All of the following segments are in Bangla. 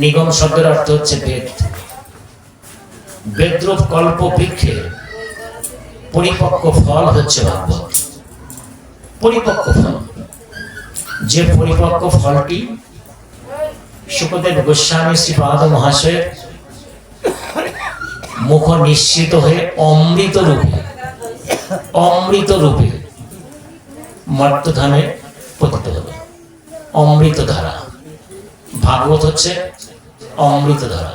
নিগম শব্দের অর্থ হচ্ছে বেদ। বেদ্রূপ কল্প বৃক্ষে পরিপক্ক ফল হচ্ছে ভাগবত। পরিপক্ক ফল, যে পরিপক্ক ফলটি শুকদেব গোস্বামী শ্রীপাদ মহাশয়ের মুখ নিশ্চিত হয়ে অমৃত রূপে মর্তধামে পতিত হল। অমৃত ধারা, ভাগবত হচ্ছে অমৃত ধারা।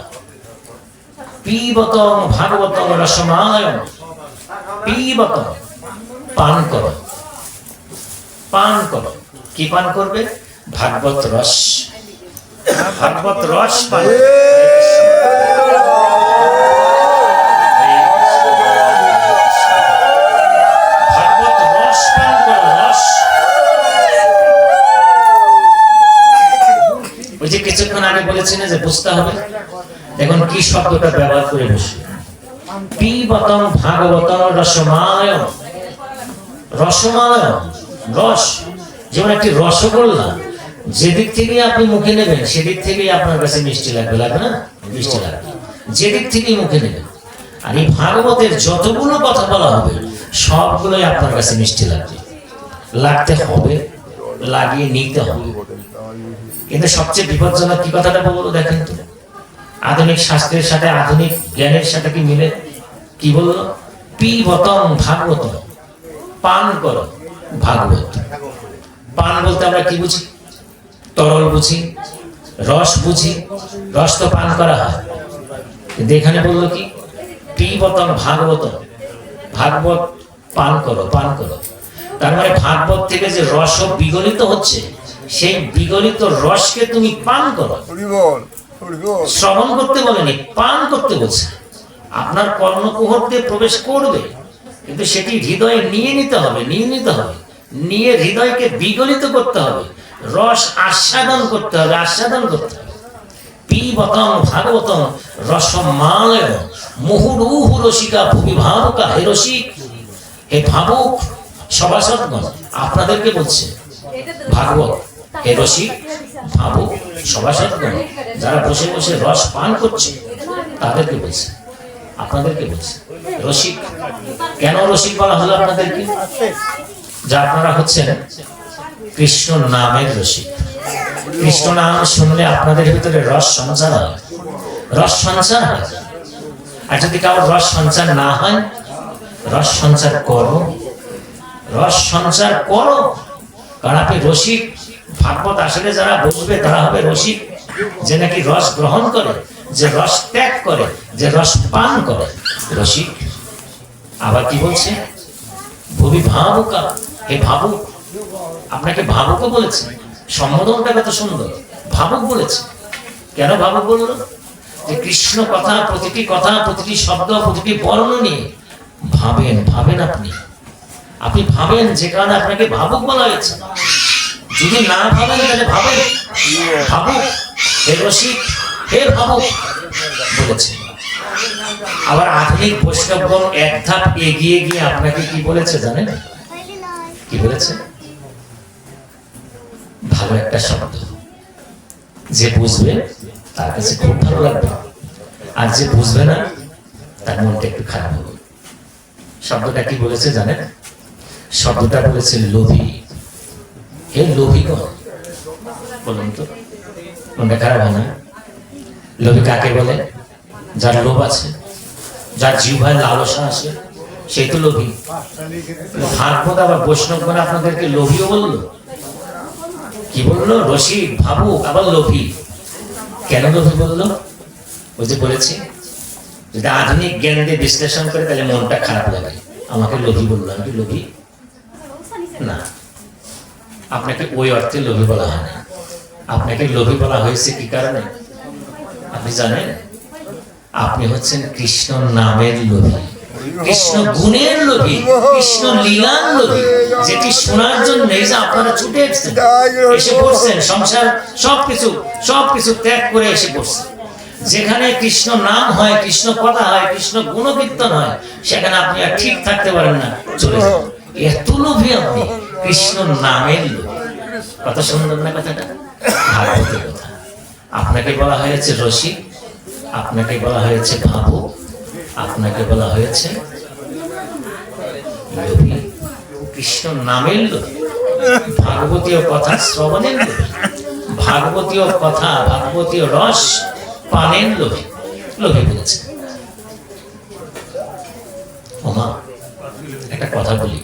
পিবতং ভাগবতং রসমালয়ং, পিবতং, পান করো, পান করো। কি পান করবে? ভাগবত রস। ভাগবত রস পান। ভাগবত রস পান করো, রস। ওই যে কিছুক্ষণ আগে বলেছিলেন যে বুঝতে হবে, এখন কি শব্দটা ব্যবহার করে বসে। পিবতং ভাগবতং রসমালয়ং। রসমালয়ং, রস, যেমন একটি রসগোল্লা, যেদিক থেকে আপনি মুখে নেবেন সেদিক থেকেই আপনার কাছে মিষ্টি লাগবে, লাগবে না? মিষ্টি লাগবে যেদিক থেকেই মুখে নেবেন। আর এই ভাগবতের যতগুলো কথা বলা হবে সবগুলোই আপনার কাছে মিষ্টি লাগবে, লাগতে হবে, লাগিয়ে নিতে হবে। কিন্তু সবচেয়ে বিপজ্জনক কি কথাটা বলবো দেখেন তো, আধুনিক শাস্ত্রের সাথে আধুনিক জ্ঞানের সাথে কি মিলে? কি বললো? পিবতং ভাগবতং, পান করো ভাগবত। পান বলতে আমরা কি বুঝি? তরল বুঝি, রস বুঝি। রস তো পান করা হয়, কিন্তু এখানে বললো কি? পিবতং ভাগবতং, ভাগবত পান করো, পান করো। তার মানে ভাগবত থেকে যে রস বিগলিত হচ্ছে, সেই বিগলিত রসকে তুমি পান করো। শ্রবণ করতে বলেনি, পান করতে বলছে। আপনার কর্ণকুহর দিয়ে প্রবেশ করবে, কিন্তু সেটি হৃদয়ে নিয়ে নিতে হবে, নিয়ে হৃদয়কে বিগলিত করতে হবে, রস আস্বাদন করতে হবে, আস্বাদন করতে হবে। পিবতং ভাগবতং রসমালয়ং মুহুরুহু রসিকা ভুবি ভাবুকা। হে রসিক, হে ভাবুক সভাসদগণ, আপনাদেরকে বলছে ভাগবত। হে রসিক, ভাবুক সভাসদগণ, যারা বসে বসে রস পান করছে তাদেরকে বলছে, আপনাদেরকে বলছে রসিক। কেন রসিক বলা হলো আপনাদেরকে? যা আপনারা হচ্ছেন কৃষ্ণ নামের রসিক। কৃষ্ণ নাম শুনলে আপনাদের ভিতরে রস সঞ্চার হয়, রস সঞ্চার হয়। আর যদি কারোর রস সঞ্চার না হয়, রস সঞ্চার করো, রস সঞ্চার করো। কারণ আপনি রসিক। ভাগবত আসলে যারা বুঝবে তারা হবে রসিক, যে নাকি রস গ্রহণ করে, যে রস ত্যাগ করে, যে রস পান করে, রসিক। আবার কি বলছে? ভুবি ভাবুকা, হে ভাবুক। আপনাকে ভাবুকও বলেছে, সম্বোধনটা কত সুন্দর। ভাবুক বলেছে। কেন ভাবুক বললো? যে কৃষ্ণ কথা, প্রতিটি কথা, প্রতিটি শব্দ, প্রতিটি বর্ণ নিয়ে ভাবেন, ভাবেন আপনি ভাবেন, যে কারণে আপনাকে ভাবুক বলা হয়েছে। যদি না ভাবেন তাহলে ভাবেন, ভাবুক, হে রসিক, হে ভাবুক বলেছে। আবার আধুনিক বৈষ্ণবগণ এক ধাপ এগিয়ে গিয়ে আপনাকে কি বলেছে জানেন? কি বলেছে? ভালো একটা শব্দ, যে বুঝবে তার কাছে খুব ভালো লাগবে, আর যে বুঝবে না তার মনটা একটু খারাপ হবে। শব্দটা কি বলেছে জানেন? শব্দটা বলেছে লোভী। হে লোভীগণ, বলুন তো মনটা খারাপ হয় না? লোভী কাকে বলে? যার লোভ আছে, যার জিহ্বায় লালসা আছে, সেই তো লোভী। ভাগবত আবার বৈষ্ণবগণ আপনাদেরকে লোভীও বললো। কি বললো? রসিক, ভাবুক, আবার লোভী। কেন লোভী বললো? ওই যে বলেছি, যদি আধুনিক জ্ঞান দিয়ে বিশ্লেষণ করে তাহলে মনটা খারাপ লাগে। আমাকে লোভী বললো, আমি কি লোভী না। আপনাকে ওই অর্থে লোভী বলা হয় না। আপনাকে লোভী বলা হয়েছে কি কারণে আপনি জানেন? আপনি হচ্ছেন কৃষ্ণ নামের লোভী, কৃষ্ণ গুণের লোভী, কৃষ্ণ লীলার লোভী, যেটি শোনার জন্য এই যে আপনারা ছুটে এসেছেন, এসে পড়ছেন, সংসার সবকিছু ত্যাগ করে এসে পড়ছেন। যেখানে কৃষ্ণ নাম হয়, কৃষ্ণ কথা হয়, কৃষ্ণ গুণকীর্তন হয়, সেখানে আপনি আর ঠিক থাকতে পারেন না, চলে যান। এত লোভী আপনি, কৃষ্ণ নামের লোভী। কত সুন্দর না কথাটা? ভাগবতের কথা। আপনাকে বলা হয়েছে রসিক, আপনাকে বলা হয়েছে ভাবুক, আপনাকে বলা হয়েছে লোভী। কৃষ্ণ নামের লোভী, ভাগবতীয় কথা শ্রবণের লোভী, ভাগবতীয় কথা ভাগবতীয় রস পানের লোভী, লোভী বলেছে। ওমা, একটা কথা বলি,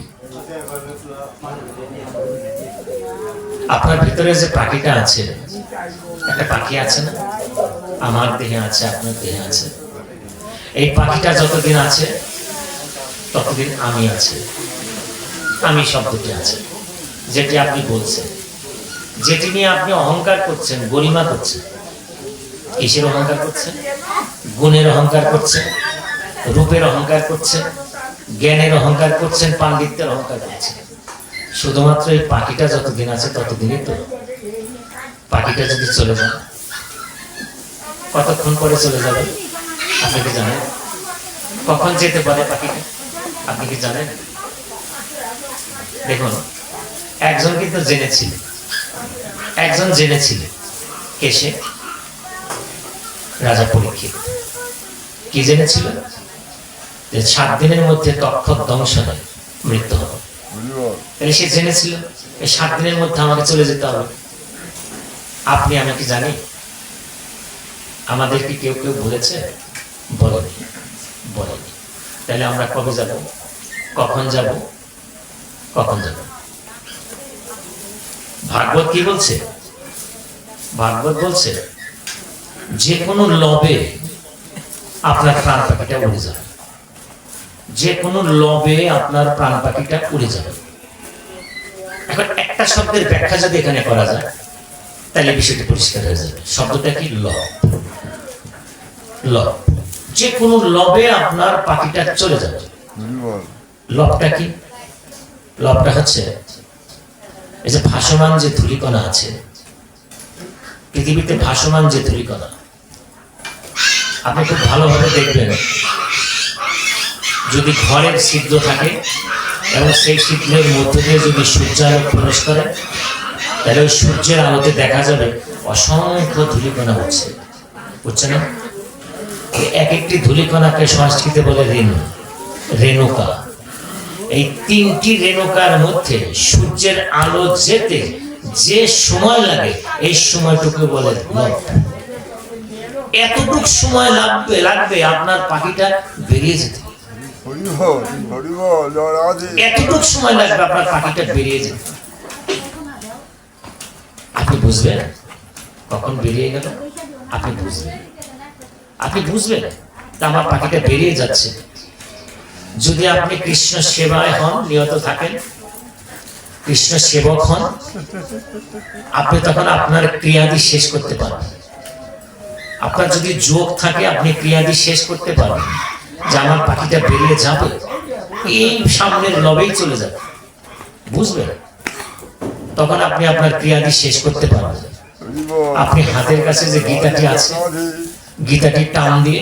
আপনার ভিতরে যে পাখিটা আছে, একটা পাখি আছে না, আমার দেহে আছে, আপনার দেহে আছে। এই পাখিটা যতদিন আছে ততদিন আমি আছে, আমি শব্দটি আছে, যেটি আপনি বলছেন, যেটি নিয়ে আপনি অহংকার করছেন, গরিমা করছেন। কিসের অহংকার করছেন? গুণের অহংকার করছেন, রূপের অহংকার করছেন, জ্ঞানের অহংকার করছেন, পাণ্ডিত্যের অহংকার করছেন। শুধুমাত্র এই পাখিটা যতদিন আছে ততদিনই তো। পাখিটা যদি চলে যায়, কতক্ষণ পরে চলে যাবে আপনি কি জানেন? কখন যেতে পারে পাখিটা আপনি কি জানেন? দেখুন, একজন কিন্তু জেনেছিল, একজন জেনেছিল, কে সে? রাজা পরীক্ষিত। কি জেনেছিল? যে 7 দিনের মধ্যে তক্ষক ধ্বংস হয়, মৃত্যু হবে। তাহলে সে জেনেছিল এই 7 দিনের মধ্যে আমাকে চলে যেতে হবে। আপনি আমি কি জানি? আমাদেরকে কেউ কেউ বলেছে? বলেনি, বলেনি। তাহলে আমরা কবে যাব, কখন যাব, কখন যাব? ভাগবত কি বলছে? ভাগবত বলছে যে কোনো লবে আপনার প্রাণ পাখিটা উড়ে যাবে, যে কোনো লবে আপনার প্রাণ পাখিটা উড়ে যাবে। এখন একটা শব্দের ব্যাখ্যা যদি এখানে করা যায় তাহলে বিষয়টি পরিষ্কার হয়ে যাবে। শব্দটা কি? লব। লব, যে কোনো লবে আপনার পাখিটা চলে যাবে। লবটা কি? লবটা হচ্ছে এই যে ভাসমান যে ধূলিকণা আছে পৃথিবীতে, ভাসমান যে ধূলিকণা, আপনি খুব ভালোভাবে দেখবেন, যদি ঘরের ছিদ্র থাকে এবং সেই ছিদ্রের মধ্যে দিয়ে যদি সূর্যালোক প্রবেশ করে, তাহলে ওই সূর্যের আলোতে দেখা যাবে অসংখ্য ধূলিকণা উঠছে, বুঝছে না? এক একটি ধূলিকণাকে সংস্কৃতে বলে রেণু, রেণুকা। এই 3টি রেণুকার মধ্যে সূর্যের আলো যেতে যে সময় লাগে এই সময়টুকু বলে লব। এতটুক সময় লাগবে আপনার পাখিটা বেরিয়ে যেতে, এতটুক সময় লাগবে আপনার পাখিটা বেরিয়ে যেতে। আপনি বুঝবেন কখন বেরিয়ে গেল, আপনি বুঝবেন, আপনি বুঝবেন আমার পাখিটা বেরিয়ে যাচ্ছে। যদি আপনি কৃষ্ণ সেবায় হন, নিয়ত থাকেন, কৃষ্ণ সেবক হন, আপনি তখন আপনার ক্রিয়াদি শেষ করতে পারবেন। আপনার যদি যোগ থাকে আপনি ক্রিয়াদি শেষ করতে পারবেন, যে আমার পাখিটা বেরিয়ে যাবে, এই সামনের লবেই চলে যাবে, বুঝবেন? তখন আপনি আপনার ক্রিয়াদি শেষ করতে পারবেন। আপনি হাতের কাছে যে গীতাটি আছে, গীতাটি টান দিয়ে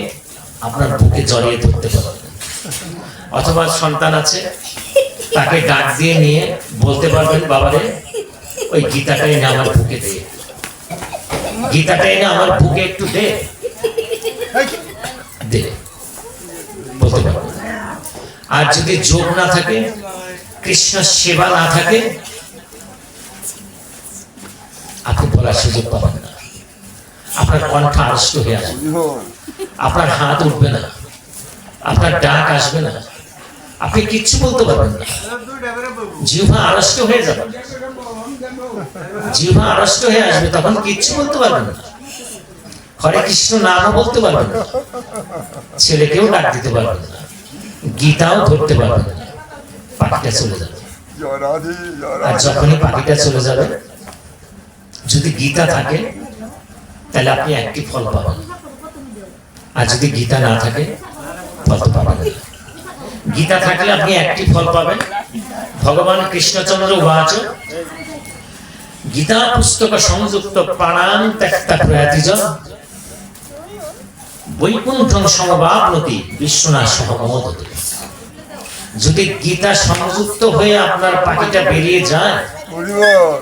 আপনার বুকে জড়িয়ে ধরতে পারবেন। অথবা সন্তান আছে, তাকে ডাক দিয়ে নিয়ে বলতে পারবেন, বাবারে ওই গীতাটা এনে আমার বুকে দে, গীতাটা এনে আমার বুকে একটু দে, দে, বলতে পারবেন। আর যদি যোগ না থাকে, কৃষ্ণ সেবা না থাকে, আপনি বলার সুযোগ পাবেন না। আপনার কণ্ঠ আড়ষ্ট হয়ে আসবে, আপনার হাত উঠবে না, আপনার ডাক আসবে না, আপনি কিচ্ছু বলতে পারবেন না। জিহ্বা আড়ষ্ট হয়ে যাবে, জিহ্বা আড়ষ্ট হয়ে আসবে, তখন কিচ্ছু বলতে পারবেন না। হরে কৃষ্ণ নামও বলতে পারবেন না, ছেলেকেও ডাক দিতে পারবেন না, গীতাও ধরতে পারবেন না, পাখিটা চলে যাবে। আর যখনই পাখিটা চলে যাবে, যদি গীতা থাকে তাহলে আপনি একটি ফল পাবেন, আর যদি গীতা না থাকে ফল তো পাবেন না। গীতা থাকলে আপনি একটি ফল পাবেন। ভগবান কৃষ্ণচন্দ্র উবাচ গীতা পুস্তক সংযুক্ত প্রাণান ত্যক্তা প্রয়াতিজন বৈকুণ্ঠং সমবাপ্নতি বিশ্বনাথ সহমোদতে। যদি গীতা সংযুক্ত হয়ে আপনার পাখিটা বেরিয়ে যায়,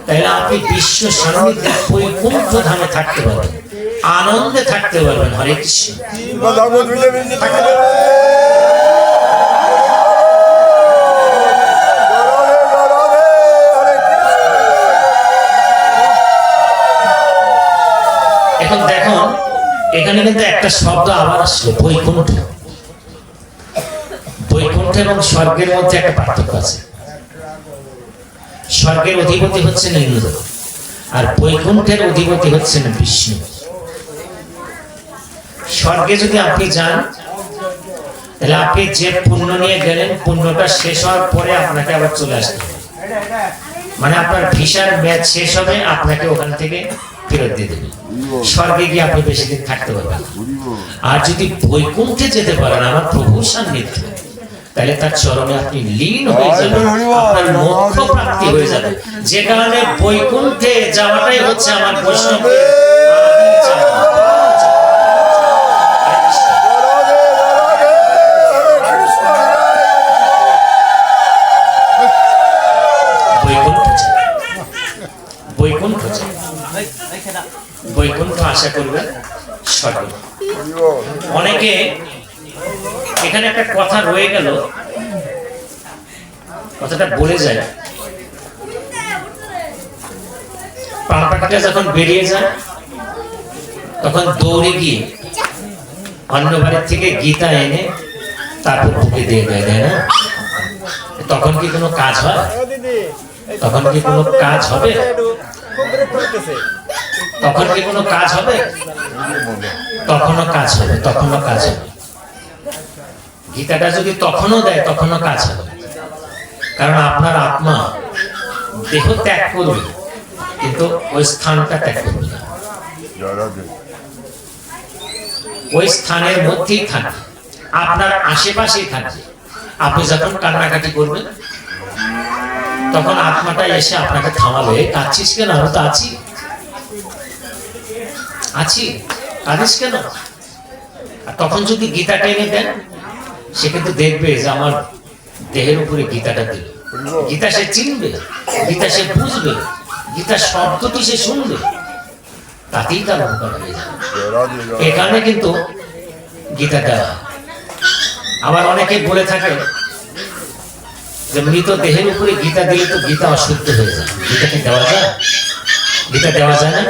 তাহলে আপনি বিশ্ব সান্নিধ্যে বৈকুণ্ঠ ধামে থাকতে পারবেন। আনন্দে থাকতে পারবেন। হরে কৃষ্ণ। এখন দেখুন এখানে কিন্তু একটা শব্দ আবার আসলো, বৈকুণ্ঠ। বৈকুণ্ঠ এবং স্বর্গের মধ্যে একটা পার্থক্য আছে। স্বর্গের অধিপতি হচ্ছেন ইন্দ্র, আর বৈকুণ্ঠের অধিপতি হচ্ছেন বিষ্ণু। স্বর্গে যদি আপনি যান, তাহলে আপনি যে পুণ্য নিয়ে গেলেন, পুণ্যটা শেষ হওয়ার পরে আপনাকে আবার চলে আসতে হবে। মানে আপনার ভিসার মেয়াদ শেষ হবে, আপনাকে ওখান থেকে ফেরত দিয়ে দেবে। স্বর্গে গিয়ে আপনি বেশি দিন থাকতে পারবেন। আর যদি বৈকুণ্ঠে যেতে পারেন আমার প্রভুর সান্নিধ্য, তাহলে তার চরণে আপনি লীন হয়ে যাবেন, আপনার মোক্ষ প্রাপ্তি হয়ে যাবে। যে কারণে বৈকুণ্ঠে যাওয়াটাই হচ্ছে আমার বৈষ্ণবের আদি চাওয়া। বৈকুণ্ঠ চাই, বৈকুণ্ঠ আশা করবেন স্বর্গ। অনেকে এখানে একটা কথা রয়ে গেল, কথাটা বলে যায়। প্রাণ পাখিটা যখন বেরিয়ে যায়, তখন দৌড়ে গিয়ে অন্য বাড়ির থেকে গীতা এনে তারপর বুকে দিয়ে দেয়, দেয় না? তখন কি কোনো কাজ হয়? তখন কি কোনো কাজ হবে? তখন কি কোনো কাজ হবে? তখনও কাজ হবে, তখনও কাজ হবে। গীতাটা যদি তখনও দেয়, তখনও কাজ হবে। কারণ আপনার আত্মা দেহ ত্যাগ করবে, কিন্তু ওই স্থানটা ত্যাগ করবে না। ওই স্থানের মধ্যেই থাকবে, আপনার আশেপাশেই থাকবে। আপনি যখন কান্নাকাটি করবেন, তখন আত্মাটা এসে আপনাকে থামাবে। কাঁদছিস কেন? আমি তো আছি, আছি, কাঁদিস কেন? আর তখন যদি গীতাটা এনে দেন, সে কিন্তু দেখবে যে আমার দেহের উপরে গীতাটা দিল। গীতা সে চিনবে, গীতা সে বুঝবে, গীতার শব্দটি সে শুনবে, তাতেই তার উপকার হয়ে যাবে। এখানে কিন্তু গীতা দেওয়া। আবার অনেকে বলে থাকে যে মৃত দেহের উপরে গীতা দিলে তো গীতা অশুদ্ধ হয়ে যায়। গীতা কি দেওয়া যায়? গীতা দেওয়া যায় না?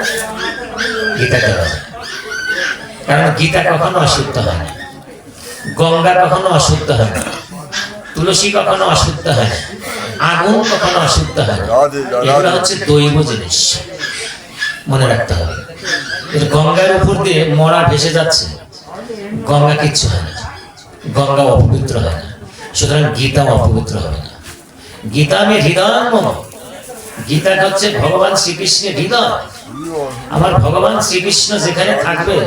গীতা দেওয়া যায়, কারণ গীতা কখনো অশুদ্ধ হয় না, গঙ্গা কখনো অশুদ্ধ হয় না, তুলসী কখনো অশুদ্ধ হয় না, আগুন কখনো অশুদ্ধ হয় না। এগুলো হচ্ছে দৈব জিনিস, মনে রাখতে হবে। গঙ্গার উপর দিয়ে মরা ভেসে যাচ্ছে, গঙ্গা কিচ্ছু হয় না, গঙ্গা অপবিত্র হয় না। সুতরাং গীতাও অপবিত্র হবে না। গীতা আমি হৃদয়, গীতা হচ্ছে ভগবান শ্রীকৃষ্ণের হৃদয়। আমার ভগবান শ্রীকৃষ্ণ যেখানে থাকবে,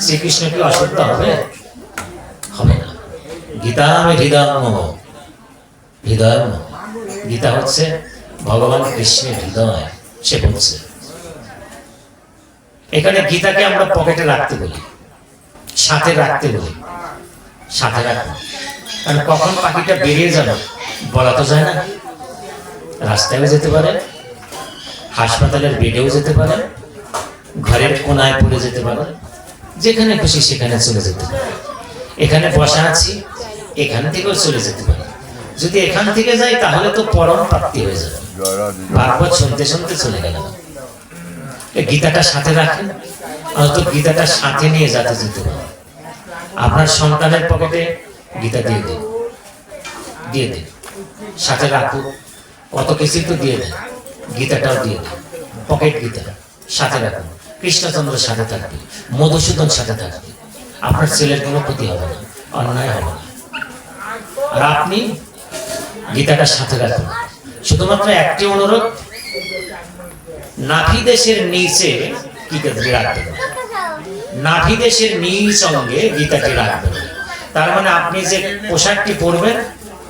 শ্রীকৃষ্ণ কি অশুদ্ধ হবে? হবে না। গীতা আমি হৃদয়, হৃদয়। গীতা হচ্ছে ভগবান কৃষ্ণের হৃদয়। সে বলছে এখানে গীতাকে আমরা পকেটে রাখতে বলি, সাথে রাখতে বলি, সাথে রাখবো। কারণ কখন পাখিটা বেরিয়ে যাবে বলা তো যায় না। রাস্তায়ও যেতে পারে, হাসপাতালের বেডেও যেতে পারে, ঘরের কোনায় পড়ে যেতে পারে, যেখানে খুশি সেখানে চলে যেতে পারে। এখানে বসা আছি, এখান থেকেও চলে যেতে পারে। যদি এখান থেকে যাই তাহলে তো পরম প্রাপ্তি হয়ে যাবে। ভাগবত শুনতে শুনতে চলে গেল। গীতাটা সাথে রাখেন, অন্তত গীতাটা সাথে নিয়ে যাতে যেতে পারে। আপনার সন্তানের পকেটে গীতা দিয়ে দিন, দিয়ে দিন, সাথে রাখুন। কত কিছু তো দিয়ে দেন, গীতাটাও দিয়ে দেন। পকেট গীতা সাথে রাখুন। কৃষ্ণচন্দ্র সাথে থাকবে, মধুসূদন সাথে থাকবে। আপনার ছেলের কোনো ক্ষতি হবে না, অন্যায় হবে না। আর আপনি গীতাটা সাথে রাখুন। শুধুমাত্র একটি অনুরোধ, নাভি দেশের নিচে গীতাটি রাখবেন, নাভি দেশের নিচ অঙ্গে গীতাটি রাখবেন। তার মানে আপনি যে পোশাকটি পরবেন,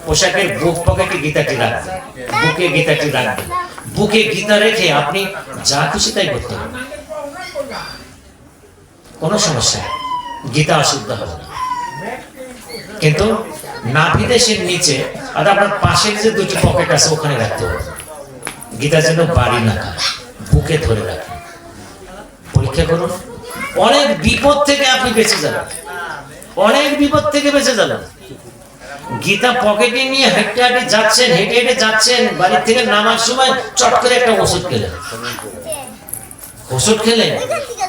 পোশাকের বুক পকেটে গীতাটি রাখবেন, বুকে গীতাটি রাখবেন। বুকে গীতা রেখে আপনি যা খুশি তাই করতে হবে, কোনো সমস্যা নেই, গীতা অশুদ্ধ হবে না। কিন্তু নাভি দেশের নিচে আর আপনার পাশের যে দুটি পকেট আছে ওখানে রাখতে হবে। গীতা যেন বাড়ি না খায়, বুকে ধরে রাখে। পরীক্ষা করুন, অনেক বিপদ থেকে আপনি বেঁচে যাবেন, অনেক বিপদ থেকে বেঁচে যাবেন। গীতা পকেটে নিয়ে হেঁটে হেঁটে যাচ্ছেন, হেঁটে হেঁটে যাচ্ছেন, বাড়ির থেকে নামার সময় চট করে একটা ওষুধ খেলেন, ওষুধ খেলেন,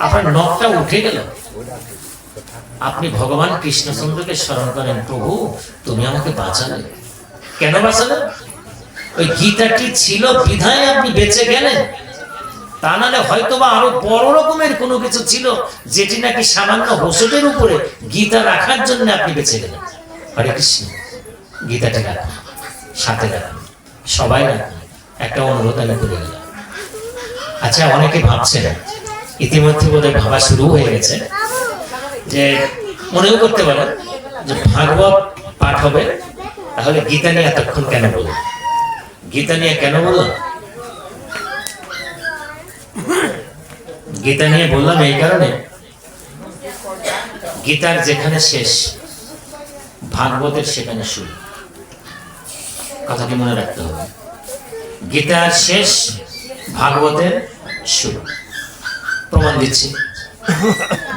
আপনার নখটা উঠে গেল। আপনি ভগবান কৃষ্ণচন্দ্রকে স্মরণ করেন, প্রভু তুমি আমাকে বাঁচালে। কেন বাঁচালে? ওই গীতাটি ছিল বিধায় আপনি বেঁচে গেলেন। তা নাহলে হয়তোবা আরো বড় রকমের কোনো কিছু ছিল, যেটি নাকি সামান্য ওষুধের উপরে গীতা রাখার জন্য আপনি বেঁচে গেলেন। হরে কৃষ্ণ, গীতাটি রাখুন, সাথে রাখুন, সবাই রাখুন। একটা অনুরোধ আমি করে গেলাম। আচ্ছা, অনেকে ভাবছেন, ইতিমধ্যে বোধহয় ভাবা শুরু হয়ে গেছে, যে মনেও করতে পারেন যে ভাগবত পাঠ হবে, তাহলে গীতা নিয়ে এতক্ষণ কেন বলল? গীতা নিয়ে কেন বলল? গীতা নিয়ে বললাম এই কারণে, গীতার যেখানে শেষ ভাগবতের সেখানে শুরু। কথাটি মনে রাখতে হবে, গীতার শেষ ভাগবতের শুরু। প্রমাণ দিচ্ছি,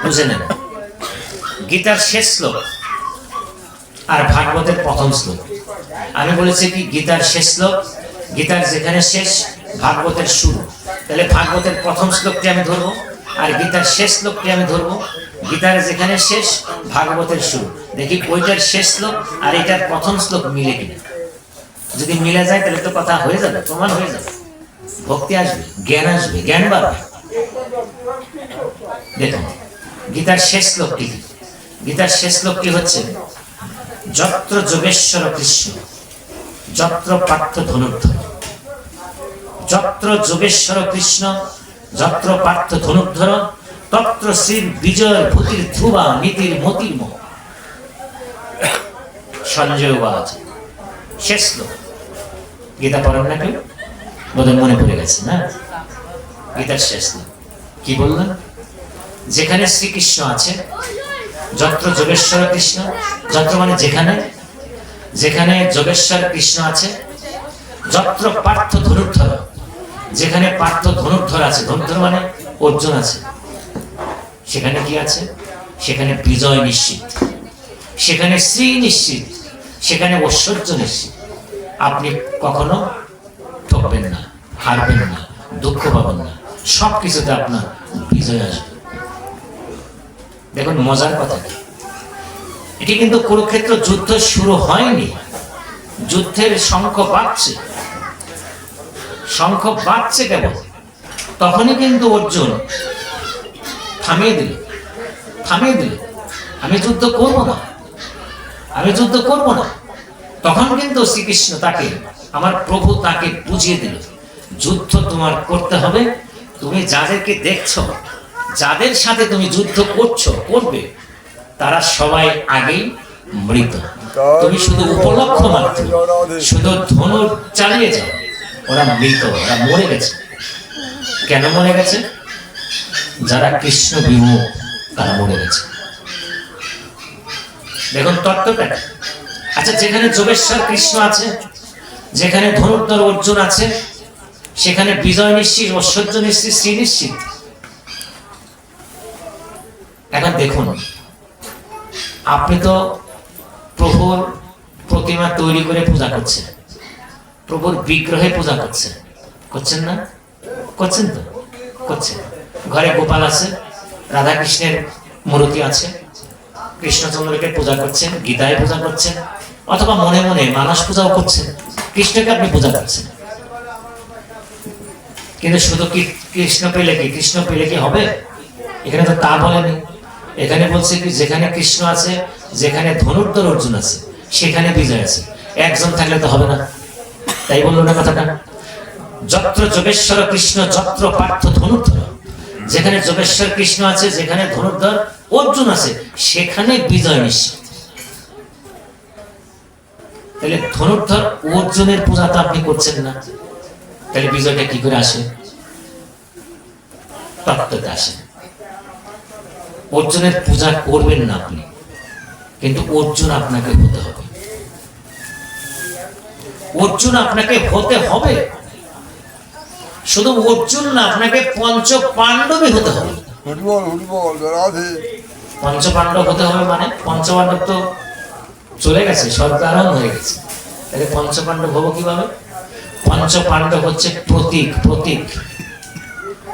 বুঝে নেন। গীতার শেষ শ্লোক আর ভাগবতের প্রথম শ্লোক। আমি বলেছি কি গীতার শেষ শ্লোক, গীতার যেখানে শেষ ভাগবতের শুরু। তাহলে ভাগবতের প্রথম শ্লোকটি আমি ধরবো, আর গীতার শেষ শ্লোকটি আমি ধরবো। গীতার যেখানে শেষ ভাগবতের শুরু, দেখি ওইটার শেষ শ্লোক আর এটার প্রথম শ্লোক মিলে কিনা। যদি মিলে যায় তাহলে তো কথা হয়ে যাবে, প্রমাণ হয়ে যাবে, ভক্তি আসবে, জ্ঞান আসবে, জ্ঞান বাড়বে। দেখুন গীতার শেষ শ্লোকটি, গীতার শেষ শ্লোকটি হচ্ছে, যত্র যোগেশ্বর কৃষ্ণ যত্র পার্থ ধনুর্ধর, যত্র যোগেশ্বর কৃষ্ণ যত্র পার্থ ধনুর্ধর, তত্র শ্রীর বিজয় ভূতির ধ্রুবা নীতির মতির মোহ। সঞ্জয় বাজ শেষ শ্লোক। গীতা পড়েন না কেউ? বোধহয় মনে পড়ে গেছে না? গীতার শেষ শ্লোক কি বললেন? যেখানে শ্রীকৃষ্ণ আছে, যত্র যোগেশ্বর কৃষ্ণ, যত্র মানে যেখানে, যেখানে যোগেশ্বর কৃষ্ণ আছে, যত্র পার্থ ধনুর্ধর, যেখানে পার্থ ধনুর্ধর আছে, ধনুর্ধর মানে অর্জুন আছে, সেখানে কি আছে? সেখানে বিজয় নিশ্চিত, সেখানে শ্রী নিশ্চিত, সেখানে ঐশ্বর্য নিশ্চিত। আপনি কখনো ঠকবেন না, হারবেন না, দুঃখ পাবেন না, সবকিছুতে আপনার বিজয় আসবে। দেখুন মজার কথা কি, এটি কিন্তু কুরুক্ষেত্র যুদ্ধ শুরু হয়নি, যুদ্ধের শঙ্খ বাজছে, শঙ্খ বাজছে কেবল তখনই কিন্তু অর্জুন থামিয়ে দিল, থামিয়ে দিল, আমি যুদ্ধ করব না, আমি যুদ্ধ করব না। তখন কিন্তু শ্রীকৃষ্ণ তাকে, আমার প্রভু তাকে বুঝিয়ে দিল, যুদ্ধ তোমার করতে হবে। তুমি যাদেরকে দেখছো, যাদের সাথে তুমি যুদ্ধ করছো, করবে, তারা সবাই আগেই মৃত। তুমি শুধু উপলক্ষ মাত্র, শুধু ধনুর চালিয়ে যাও, ওরা মৃত, ওরা মরে গেছে। কেন মরে গেছে? যারা কৃষ্ণ বিমুখ তারা মরে গেছে। দেখুন তত্ত্বটা। আচ্ছা, যেখানে যোগেশ্বর কৃষ্ণ আছে, যেখানে ধনুর্ধর অর্জুন আছে, সেখানে বিজয় নিশ্চিত, ঐশ্বর্য নিশ্চিত, শ্রী নিশ্চিত। এখন দেখুন, আপনি তো প্রভুর প্রতিমা তৈরি করে পূজা করছেন, প্রভুর বিগ্রহে পূজা করছেন, করছেন না? করছেন তো? করছেন। ঘরে গোপাল আছে, রাধা কৃষ্ণের মূর্তি আছে, কৃষ্ণচন্দ্রকে পূজা করছেন, গীতায় পূজা করছেন, অথবা মনে মনে মানস পূজাও করছেন, কৃষ্ণকে আপনি পূজা করছেন। কিন্তু শুধু কি কৃষ্ণ পেলে কি, কৃষ্ণ পেলে কি হবে? এখানে তো তা বলেনি। এখানে বলছে কি, যেখানে কৃষ্ণ আছে, যেখানে ধনুর্ধর অর্জুন আছে, সেখানে বিজয় আছে। একজন থাকলে তো হবে না, তাই বললো না কথাটা? যত্র যোগেশ্বর কৃষ্ণ যত্র পার্থ ধনুর্ধর, যেখানে যোগেশ্বর কৃষ্ণ আছে, যেখানে ধনুর্ধর অর্জুন আছে, সেখানে বিজয় নিশ্চিত। তাহলে ধনুর্ধর অর্জুনের পূজা তো আপনি করছেন না, তাহলে বিজয়টা কি করে আসে? তত্ত্বতে আসে। অর্জুনের পূজা করবেন না আপনি, কিন্তু অর্জুন আপনাকে হতে হবে, অর্জুন আপনাকে হতে হবে। শুধু অর্জুন না, আপনাকে পঞ্চ পাণ্ডবই হতে হবে। ফুটবল রাধে। পঞ্চপাণ্ডব হতে হবে মানে পঞ্চপাণ্ডব তো চলে গেছে, সর্দারণ হয়ে গেছে, তাহলে পঞ্চপাণ্ডব হবো কিভাবে? পঞ্চপাণ্ডব হচ্ছে প্রতীক, প্রতীক।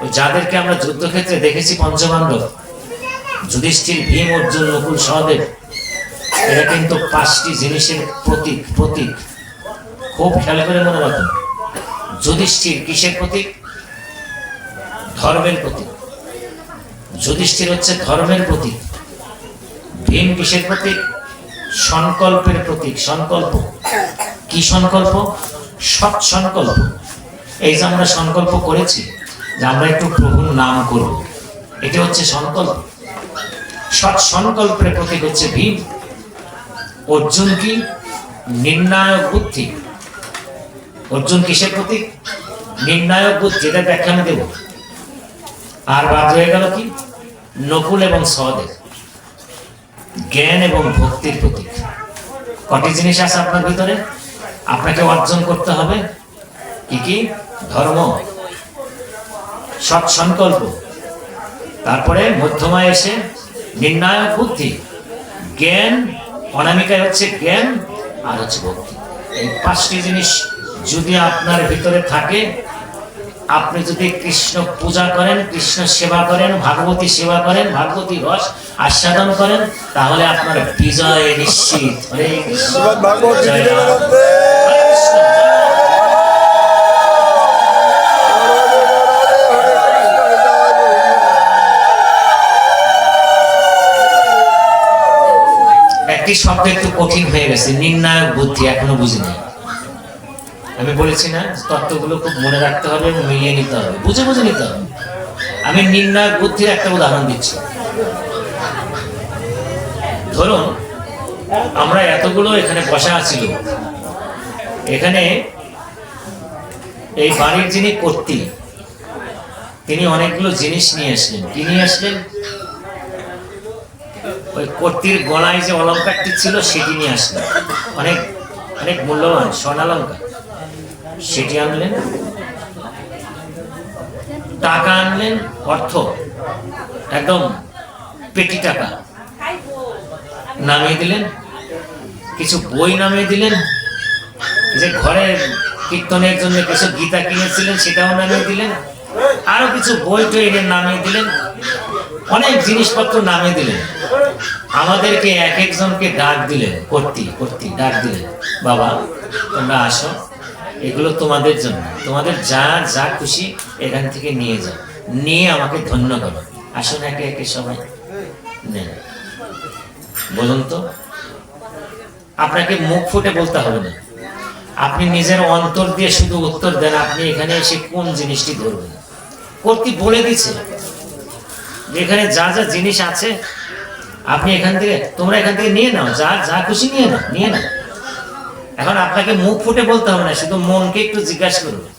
ওই যাদেরকে আমরা যুদ্ধক্ষেত্রে দেখেছি পঞ্চপাণ্ডব, যুধিষ্ঠির, ভীম, অর্জুন, নকুল, সহদেব, এরা কিন্তু 5টি জিনিসের প্রতীক, প্রতীক। খুব খেয়াল করে মনে রাখুন। যুধিষ্ঠির কিসের প্রতীক? ধর্মের প্রতীক। যুধিষ্ঠির হচ্ছে ধর্মের প্রতীক। ভীম কিসের প্রতীক? সংকল্পের প্রতীক। সংকল্প কি? সংকল্প সৎ সংকল্প। এই যে আমরা সংকল্প করেছি যে আমরা একটু প্রভুর নাম করব, এটা হচ্ছে সংকল্প। সৎ সংকল্পের প্রতীক হচ্ছে ভীম। অর্জুন কি? নির্ণায়ক বুদ্ধি। অর্জুন কিসের প্রতীক? নির্ণায়ক বুদ্ধি, এটা ব্যাখ্যা আমি দেব। আর বাদ হয়ে গেল কি? নকুল এবং সহদেব, জ্ঞান এবং ভক্তির প্রতীক। কটি জিনিস আছে আপনার ভিতরে, আপনাকে অর্জন করতে হবে। কি কি? ধর্ম, সৎ সংকল্প, তারপরে মধ্যমায় এসে নির্ণায়ক বুদ্ধি, জ্ঞান, অনামিকায় হচ্ছে জ্ঞান, আর হচ্ছে ভক্তি। এই 5টি জিনিস যদি আপনার ভিতরে থাকে, আপনি যদি কৃষ্ণ পূজা করেন, কৃষ্ণ সেবা করেন, ভাগবতী সেবা করেন, ভাগবতী রস আস্বাদন করেন, তাহলে আপনার বিজয় নিশ্চিত। হরে কৃষ্ণ, জয় রাম। হরে কৃষ্ণ। একটি শব্দ একটু কঠিন হয়ে গেছে, নির্ণায়ক বুদ্ধি, এখনো বুঝিনি। আমি বলেছি না, তত্ত্বগুলো খুব মনে রাখতে হবে এবং মিলিয়ে নিতে হবে, বুঝে বুঝে নিতে হবে। আমি নির্ণায়ক বুদ্ধির একটা উদাহরণ দিচ্ছি। ধরুন আমরা এতগুলো এখানে বসা আছিল, এখানে এই বাড়ির যিনি কর্ত্রী, তিনি অনেকগুলো জিনিস নিয়ে আসলেন। কি নিয়ে আসলেন? ওই কর্ত্রীর গলায় যে অলঙ্কারটি ছিল সেটি নিয়ে আসলেন, অনেক অনেক মূল্যবান স্বর্ণালঙ্কার, সেটি আনলেন। টাকা আনলেন, অর্থ, একদম পেটি টাকা নামিয়ে দিলেন। কিছু বই নামিয়ে দিলেন, যে ঘরে কীর্তনের জন্য কিছু গীতা কিনেছিলেন সেটাও নামিয়ে দিলেন। আরো কিছু বই টই নামিয়ে দিলেন, অনেক জিনিসপত্র নামিয়ে দিলেন। আমাদেরকে এক একজনকে ডাক দিলেন, কর্ত্রী ডাক দিলেন, বাবা তোমরা আসো, এগুলো তোমাদের জন্য, তোমাদের যা যা খুশি এখান থেকে নিয়ে যাও, নিয়ে আমাকে ধন্য করো। আসুন একে একে সবাই নেন। বলুন তো, আপনাকে মুখ ফুটে বলতে হবে না, আপনি নিজের অন্তর দিয়ে শুধু উত্তর দেন, আপনি এখানে এসে কোন জিনিসটি ধরবেন। কর্ত্রী বলে দিচ্ছে এখানে যা যা জিনিস আছে আপনি এখান থেকে, তোমরা এখান থেকে নিয়ে নাও, যা যা খুশি নিয়ে নাও, নিয়ে নাও। এখন আপনাকে মুখ ফুটে বলতে হবে না, শুধু মনকে একটু জিজ্ঞাসা করবে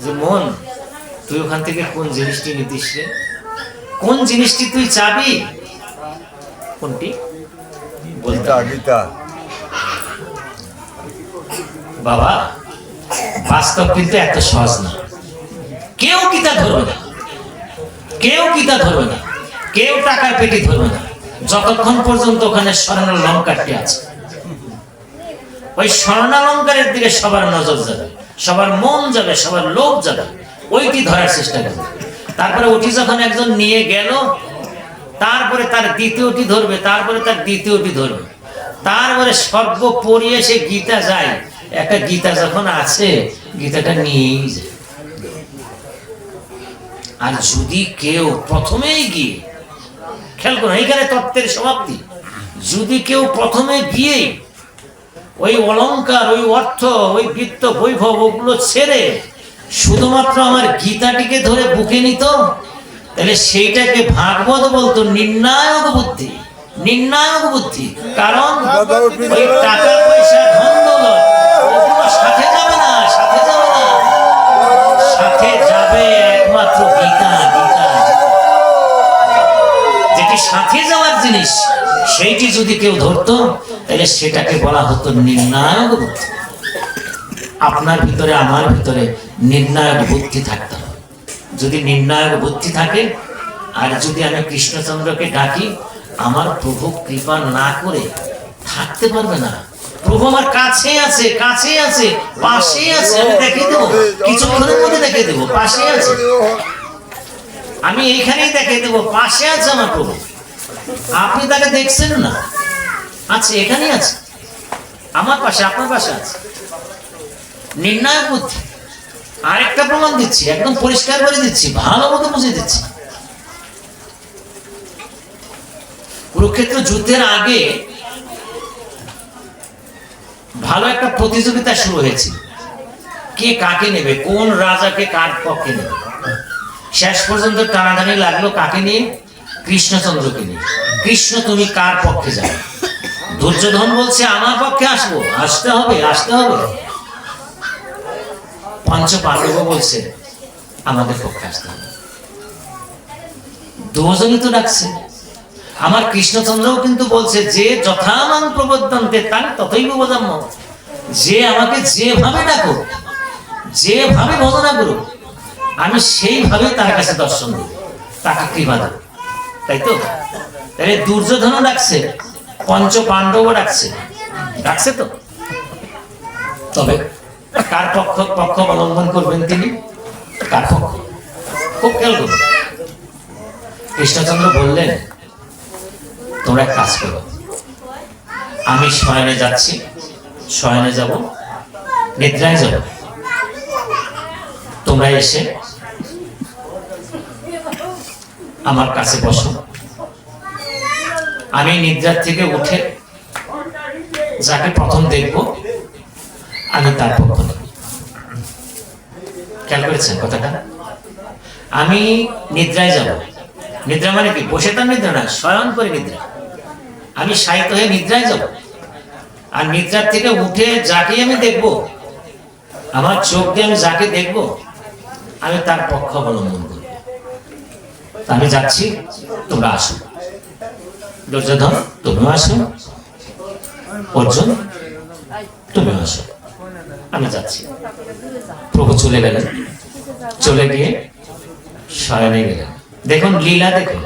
যে মন, তুই ওখান থেকে কোন জিনিসটি নিতিস রে? কোন জিনিসটি তুই চাবি? কোনটি? গীতা। বাবা বাস্তব কিন্তু এত সহজ না। কেউ গীতা ধরবে না, কেউ গীতা ধরবে না, কেউ টাকার পেটি ধরবে না, যতক্ষণ পর্যন্ত ওখানে স্বর্ণালঙ্কারটি আছে। ওই স্বর্ণালঙ্কারের দিকে সবার নজর যাবে, সবার মন যাবে, সবার লোভ যাবে, ওইটি ধরার চেষ্টা করবে। তারপরে ওটি যখন একজন নিয়ে গেল, তারপরে তার দ্বিতীয়টি ধরবে, তারপরে তার দ্বিতীয়টি ধরবে, তারপরে সর্বোপরি সে গীতা যায়। একটা গীতা যখন আছে, গীতাটা নিয়েই যায়। আর যদি কেউ প্রথমেই গিয়ে, খেয়াল করুন এইখানে তত্ত্বের সমাপ্তি, যদি কেউ প্রথমে গিয়ে ওই অলংকার, ওই অর্থ, ওই বৃত্ত, বৈভব, ওগুলো ছেড়ে শুধুমাত্র আমার গীতাটিকে ধরে বুকে নিত, তাহলে সেইটাকে ভাগবত বলতো নির্ণায়ক বুদ্ধি। নির্ণায়ক বুদ্ধি, কারণ ওই টাকা পয়সা ধন দৌলত ওগুলো সাথে যাবে না, সাথে যাবে না, সাথে যাবে একমাত্র গীতা। গীতা যেটি সাথে যাওয়ার জিনিস, সেইটি যদি কেউ ধরতো, তাহলে সেটাকে বলা হতো নির্ণায়ক বুদ্ধি। আপনার ভিতরে, আমার ভিতরে নির্ণায়ক বুদ্ধি থাকতে হবে। যদি নির্ণায়ক বুদ্ধি থাকে, আর যদি আমি কৃষ্ণচন্দ্রকে ডাকি, আমার প্রভু কৃপা না করে থাকতে পারবে না। প্রভু আমার কাছে আছে, কাছে আছে, পাশে আছে। আমি দেখিয়ে দেবো, কিছুক্ষণের মধ্যে দেখিয়ে দেবো, পাশে আছে। আমি এইখানেই দেখিয়ে দেবো, পাশে আছে আমার প্রভু। আপনি তাকে দেখছেন না, আছে, এখানেই আছে, আমার পাশে, আপনার পাশে আছে। নির্ণায়ক বুদ্ধি। আরেকটা প্রমাণ দিচ্ছি, একদম পরিষ্কার করে দিচ্ছি, ভালো মতো বুঝিয়ে দিচ্ছি। কুরুক্ষেত্র যুদ্ধের আগে ভালো একটা প্রতিযোগিতা শুরু হয়েছে, কে কাকে নেবে, কোন রাজাকে কার পক্ষে নেবে। শেষ পর্যন্ত টানাটানি লাগলো কাকে নিয়ে? কৃষ্ণচন্দ্রকে নিয়ে। কৃষ্ণ তুমি কার পক্ষে যাবে? দুর্যোধন বলছে আমার পক্ষে আসবো, আসতে হবে, আসতে হবে। পঞ্চ পাণ্ডব বলছে আমাদের পক্ষে আসতে হবে। দুজনই তো ডাকছে। আমার কৃষ্ণচন্দ্রও কিন্তু বলছে যে যথামান প্রবর্তন্তে তার ততই বোধাম্য, যে আমাকে যেভাবে ডাকো, যেভাবে ভজনা করুক, আমি সেইভাবে তার কাছে দর্শন দেব, তাকে কৃপা দেব। তাই তো? তাহলে দুর্যোধনও ডাকছে, পঞ্চ পাণ্ডবও ডাকছে, ডাকছে তো। তবে কার পক্ষ অবলম্বন করবেন তিনি? কার পক্ষ? খুব খেয়াল করুন। কৃষ্ণচন্দ্র বললেন তোমরা এক কাজ করো, আমি শয়নে যাচ্ছি, শয়নে যাব, নিদ্রায় যাব, তোমরা এসে আমার কাছে বসো। আমি নিদ্রার থেকে উঠে যাকে প্রথম দেখব আমি তার পক্ষ নেব। খেয়াল করেছেন কথাটা? আমি নিদ্রায় যাব, নিদ্রা মানে কি? বসে তার নিদ্রা না, শয়ন করে নিদ্রা। আমি শায়িত হয়ে নিদ্রায় যাব, আর নিদ্রার থেকে উঠে যাকে আমি দেখব, আমার চোখ দিয়ে আমি যাকে দেখব, আমি তার পক্ষ অবলম্বন করব। আমি যাচ্ছি, তোমরা আসো। দুর্যোধন তুমিও আসো, অর্জুন তুমিও আসো, আমি যাচ্ছি। প্রভু চলে গেলেন, চলে গিয়ে শয়নে গেলেন। দেখুন লীলা, দেখুন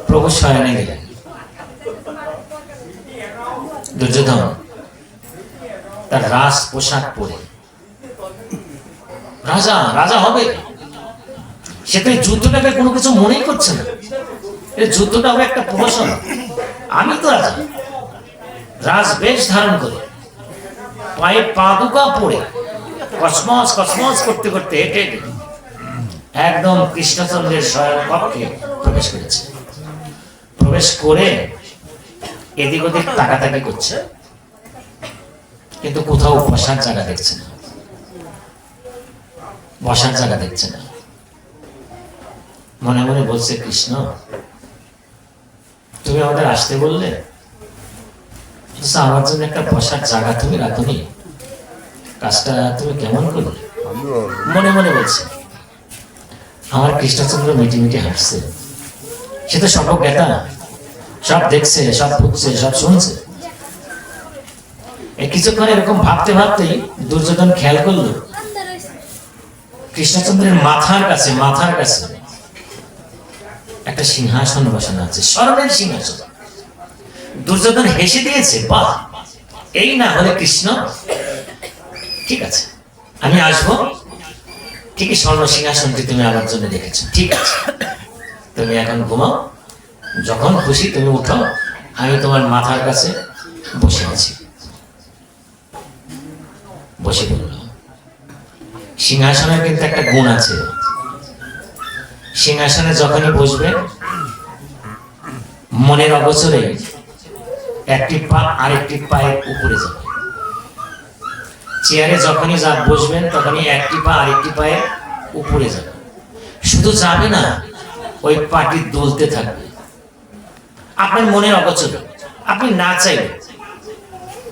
প্রভু শয়নে গেলেন। দুর্যোধন তার রাজ পোশাক পরে রাজা, রাজা হবে, সে তো যুদ্ধটাকে কোনো কিছু মনেই করছে না। যুদ্ধটা হবে একটা প্রহসন, আমি তো রাজা। রাজ বেশ ধারণ করে, পায়ে পাদুকা পরে, কসমস কসমস করতে করতে হেঁটে হেঁটে একদম কৃষ্ণচন্দ্রের শয়ন কক্ষে প্রবেশ করেছে। প্রবেশ করে এদিক ওদিক তাকাতাকি করছে, কিন্তু কোথাও বসার জায়গা দেখছে না, বসার জায়গা দেখছে না। মনে মনে বলছে, কৃষ্ণ তুমি আমাদের আসতে বললে, আমার জন্য একটা বসার জায়গা তুমি রাখনি, কাজটা তুমি কেমন করলে? মনে মনে বলছে। আমার কৃষ্ণচন্দ্র মিটি মিটি হাসছে, সে তো সর্বজ্ঞাতা, সব দেখছে, সব বুঝছে, সব শুনছে। কিছুক্ষণ এরকম ভাবতে ভাবতেই দুর্যোধন খেয়াল করলো কৃষ্ণচন্দ্রের মাথার কাছে, মাথার কাছে একটা সিংহাসন বসানো আছে, স্বর্ণের সিংহাসন। দুর্যোধন হেসে দিয়েছে, বাহ, এই না হলে কৃষ্ণ, ঠিক আছে আমি আসবো, ঠিকই স্বর্ণ সিংহাসনটি তুমি আমার জন্য রেখেছো, ঠিক আছে তুমি এখন ঘুমাও, যখন খুশি তুমি উঠো, আমি তোমার মাথার কাছে বসে আছি। বসে পড়ল। সিংহাসনের কিন্তু একটা গুণ আছে, সিংহাসনে যখনই বসবে মনের অগোচরে একটি পা আরেকটি পায়ের উপরে যাবে। চেয়ারে যখনই যা বসবেন তখনই একটি পা আরেকটি পায়ের উপরে যাবে। শুধু যাবে না, ওই পাটি দুলতে থাকবে আপনার মনের অগোচরে, আপনি না চাইলে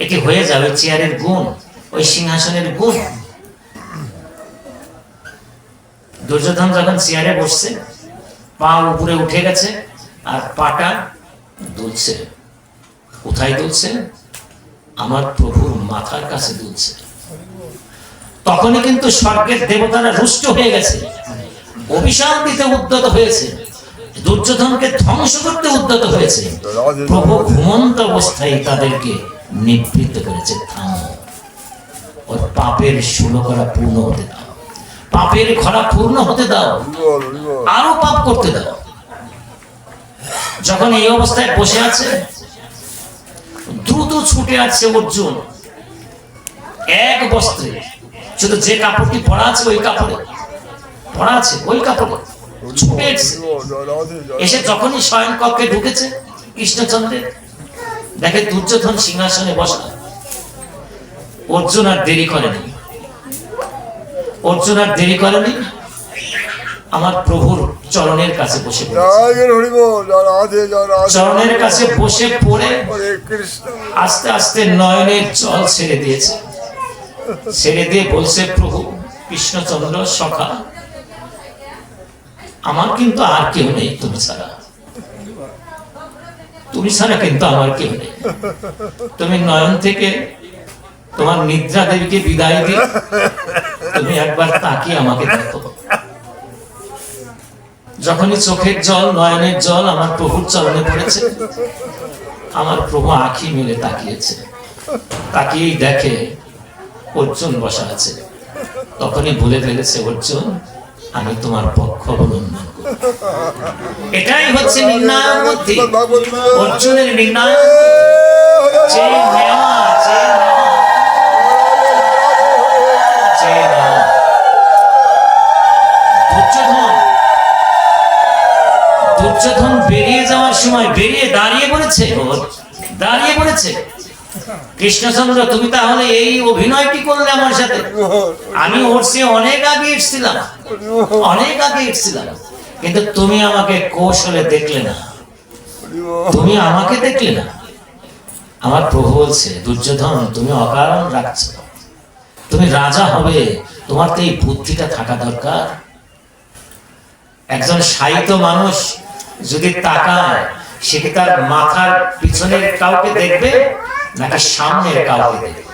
এটি হয়ে যাবে। চেয়ারের গুণ, ওই সিংহাসনের গুণ। দুর্যোধন যখন চেয়ারে বসছে, পা উপরে উঠে গেছে আর পাটা দুলছে। কোথায় দুলছে? আমার প্রভুর মাথার কাছে দুলছে। তখনই কিন্তু স্বর্গের দেবতারা রুষ্ট হয়ে গেছে, অভিশাপ দিতে উদ্যত হয়েছে। দুর্যোধনকে ধ্বংস করতে উদ্যত হয়েছে, প্রভু ঘুমন্ত অবস্থায় তাদেরকে নিবৃত্ত করেছে। থামো, ওর পাপের ষোলকরা পূর্ণ হতে দাও, পাপের খরা পূর্ণ হতে দাও, আরো পাপ করতে দাও। যখন এই অবস্থায় বসে আছে, দ্রুত ছুটে আসছে অর্জুন এক বস্ত্রে, শুধু যে কাপড়টি পরা আছে ওই কাপড়ে পরা আছে, ওই কাপড়ে ছুটে এসেছে। এসে যখনই শয়ন কক্ষে ঢুকেছে কৃষ্ণচন্দ্রের, দেখে দুর্যোধন সিংহাসনে বসা। অর্জুন আর দেরি করেনি, অর্জুন আর দেরি করেনি, আমার প্রভুর চরণের কাছে বসে পড়েছে। চরণের কাছে বসে পড়ে আস্তে আস্তে নয়নের জল ছেড়ে দিয়েছে। ছেড়ে দিয়ে বলছে, প্রভু কৃষ্ণচন্দ্র সখা, আমার কিন্তু আর কেউ নেই তুমি ছাড়া, তুমি ছাড়া কিন্তু আমার কেউ নেই। তুমি নয়ন থেকে তোমার নিদ্রা দেবীকে বিদায় দিয়ে তুমি একবার তাকিয়ে আমাকে দেখো। যখনই চোখের জল, নয়নের জল আমার প্রভুর চরণে পড়েছে, আমার প্রভু আঁখি মেলে তাকিয়েছে। তাকিয়েই দেখে অর্জুন বসা আছে। তখনই বলে ফেলেছে, অর্জুন আমি তোমার পক্ষ অবলম্বন করব। এটাই হচ্ছে নির্ণায়ক বুদ্ধি, অর্জুনের নির্ণায়ক। যে নেওয়া, যে নেওয়া, যে নেওয়া। দুর্যোধন বেরিয়ে যাওয়ার সময় বেরিয়ে দাঁড়িয়ে পড়েছে, দাঁড়িয়ে পড়েছে। কৃষ্ণচন্দ্র তুমি তাহলে এই অভিনয়টি করলে আমার সাথে? আমি ওর চেয়ে অনেক আগে এসেছিলাম, অনেক আগে এসেছিলাম, কিন্তু তুমি আমাকে কৌশলে দেখলে না, তুমি আমাকে দেখলে না। আমার প্রভু বলছে, দুর্যোধন তুমি অকারণ রাখছো, তুমি রাজা হবে, তোমার তো এই বুদ্ধিটা থাকা দরকার। একজন সাহিত্য মানুষ যদি তাকায়, সে কি তার মাথার পিছনের কাউকে দেখবে নাকি সামনের কাউকে দেখবে?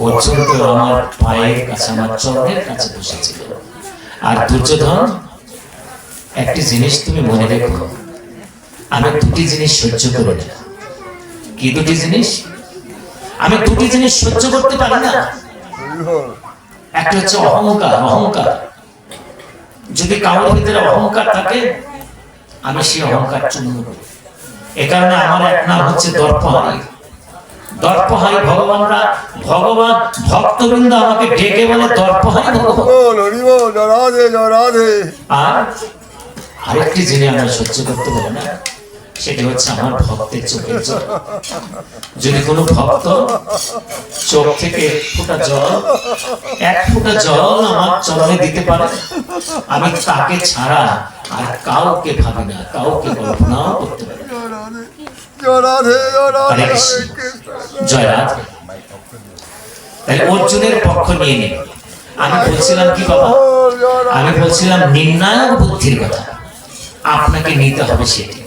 অর্জুন তো আমার পায়ের কাছে, আমার চরণের কাছে বসেছিল। আর দুর্যোধন, একটি জিনিস তুমি মনে রেখো, আমি দুটি জিনিস সহ্য করে না। কি দুটি জিনিস? আমি দুটি জিনিস সহ্য করতে পারি না। একটা হচ্ছে অহংকার। অহংকার, যদি কারোর ভিতরে অহংকার থাকে, আমি সেই অহংকার চূর্ণ করি। এ কারণে আমার এক নাম হচ্ছে দর্পহারি। দর্পহারি ভগবানরা, ভগবান ভক্তবৃন্দ আমাকে ডেকে বলে দর্পহারি ভগবান। আর আরেকটি জিনিস আমরা সহ্য করতে পারি না, সেটি হচ্ছে আমার ভক্তের চোখের জল। যদি কোনো ভক্ত চোখ থেকে এক ফোঁটা জল আমার চরণে দিতে পারে, আমি তাকে ছাড়া আর কাউকে ভাবি না, কাউকে কল্পনাও করতে পারি না। জয় রাধে। তাই অর্জুনের পক্ষ নিয়ে নিন। আমি বলছিলাম কি বাবা, আমি বলছিলাম নির্ণায়ক বুদ্ধির কথা। আপনাকে নিতে হবে সেটি,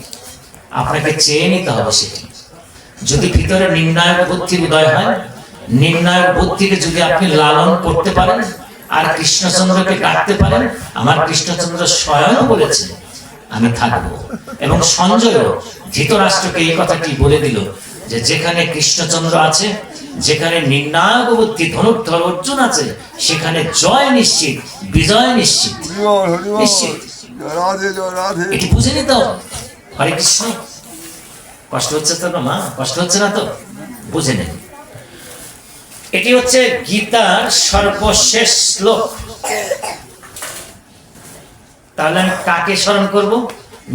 আপনাকে চেয়ে নিতে হবে সেটি। যদি ভিতরে নির্ণায়ক বুদ্ধির উদয় হয়, নির্ণায়ক বুদ্ধিকে যদি আপনি লালন করতে পারেন আর কৃষ্ণচন্দ্রকে ডাকতে পারেন, আমার কৃষ্ণচন্দ্র স্বয়ং বলেছে আমি থাকবো। এবং সঞ্জয়ও ধৃতরাষ্ট্রকে এই কথাটি বলে দিল যে যেখানে কৃষ্ণচন্দ্র আছে, যেখানে নির্ণায়ক বুদ্ধি ধনুর্ধর অর্জুন আছে, সেখানে জয় নিশ্চিত, বিজয় নিশ্চিত, নিশ্চিত। এটি বুঝে নিতে হবে। হরে কৃষ্ণ। কষ্ট হচ্ছে তো না মা? কষ্ট হচ্ছে না তো? বুঝে নেন। এটি হচ্ছে গীতার সর্বশেষ শ্লোক। তাহলে আমি কাকে স্মরণ করব?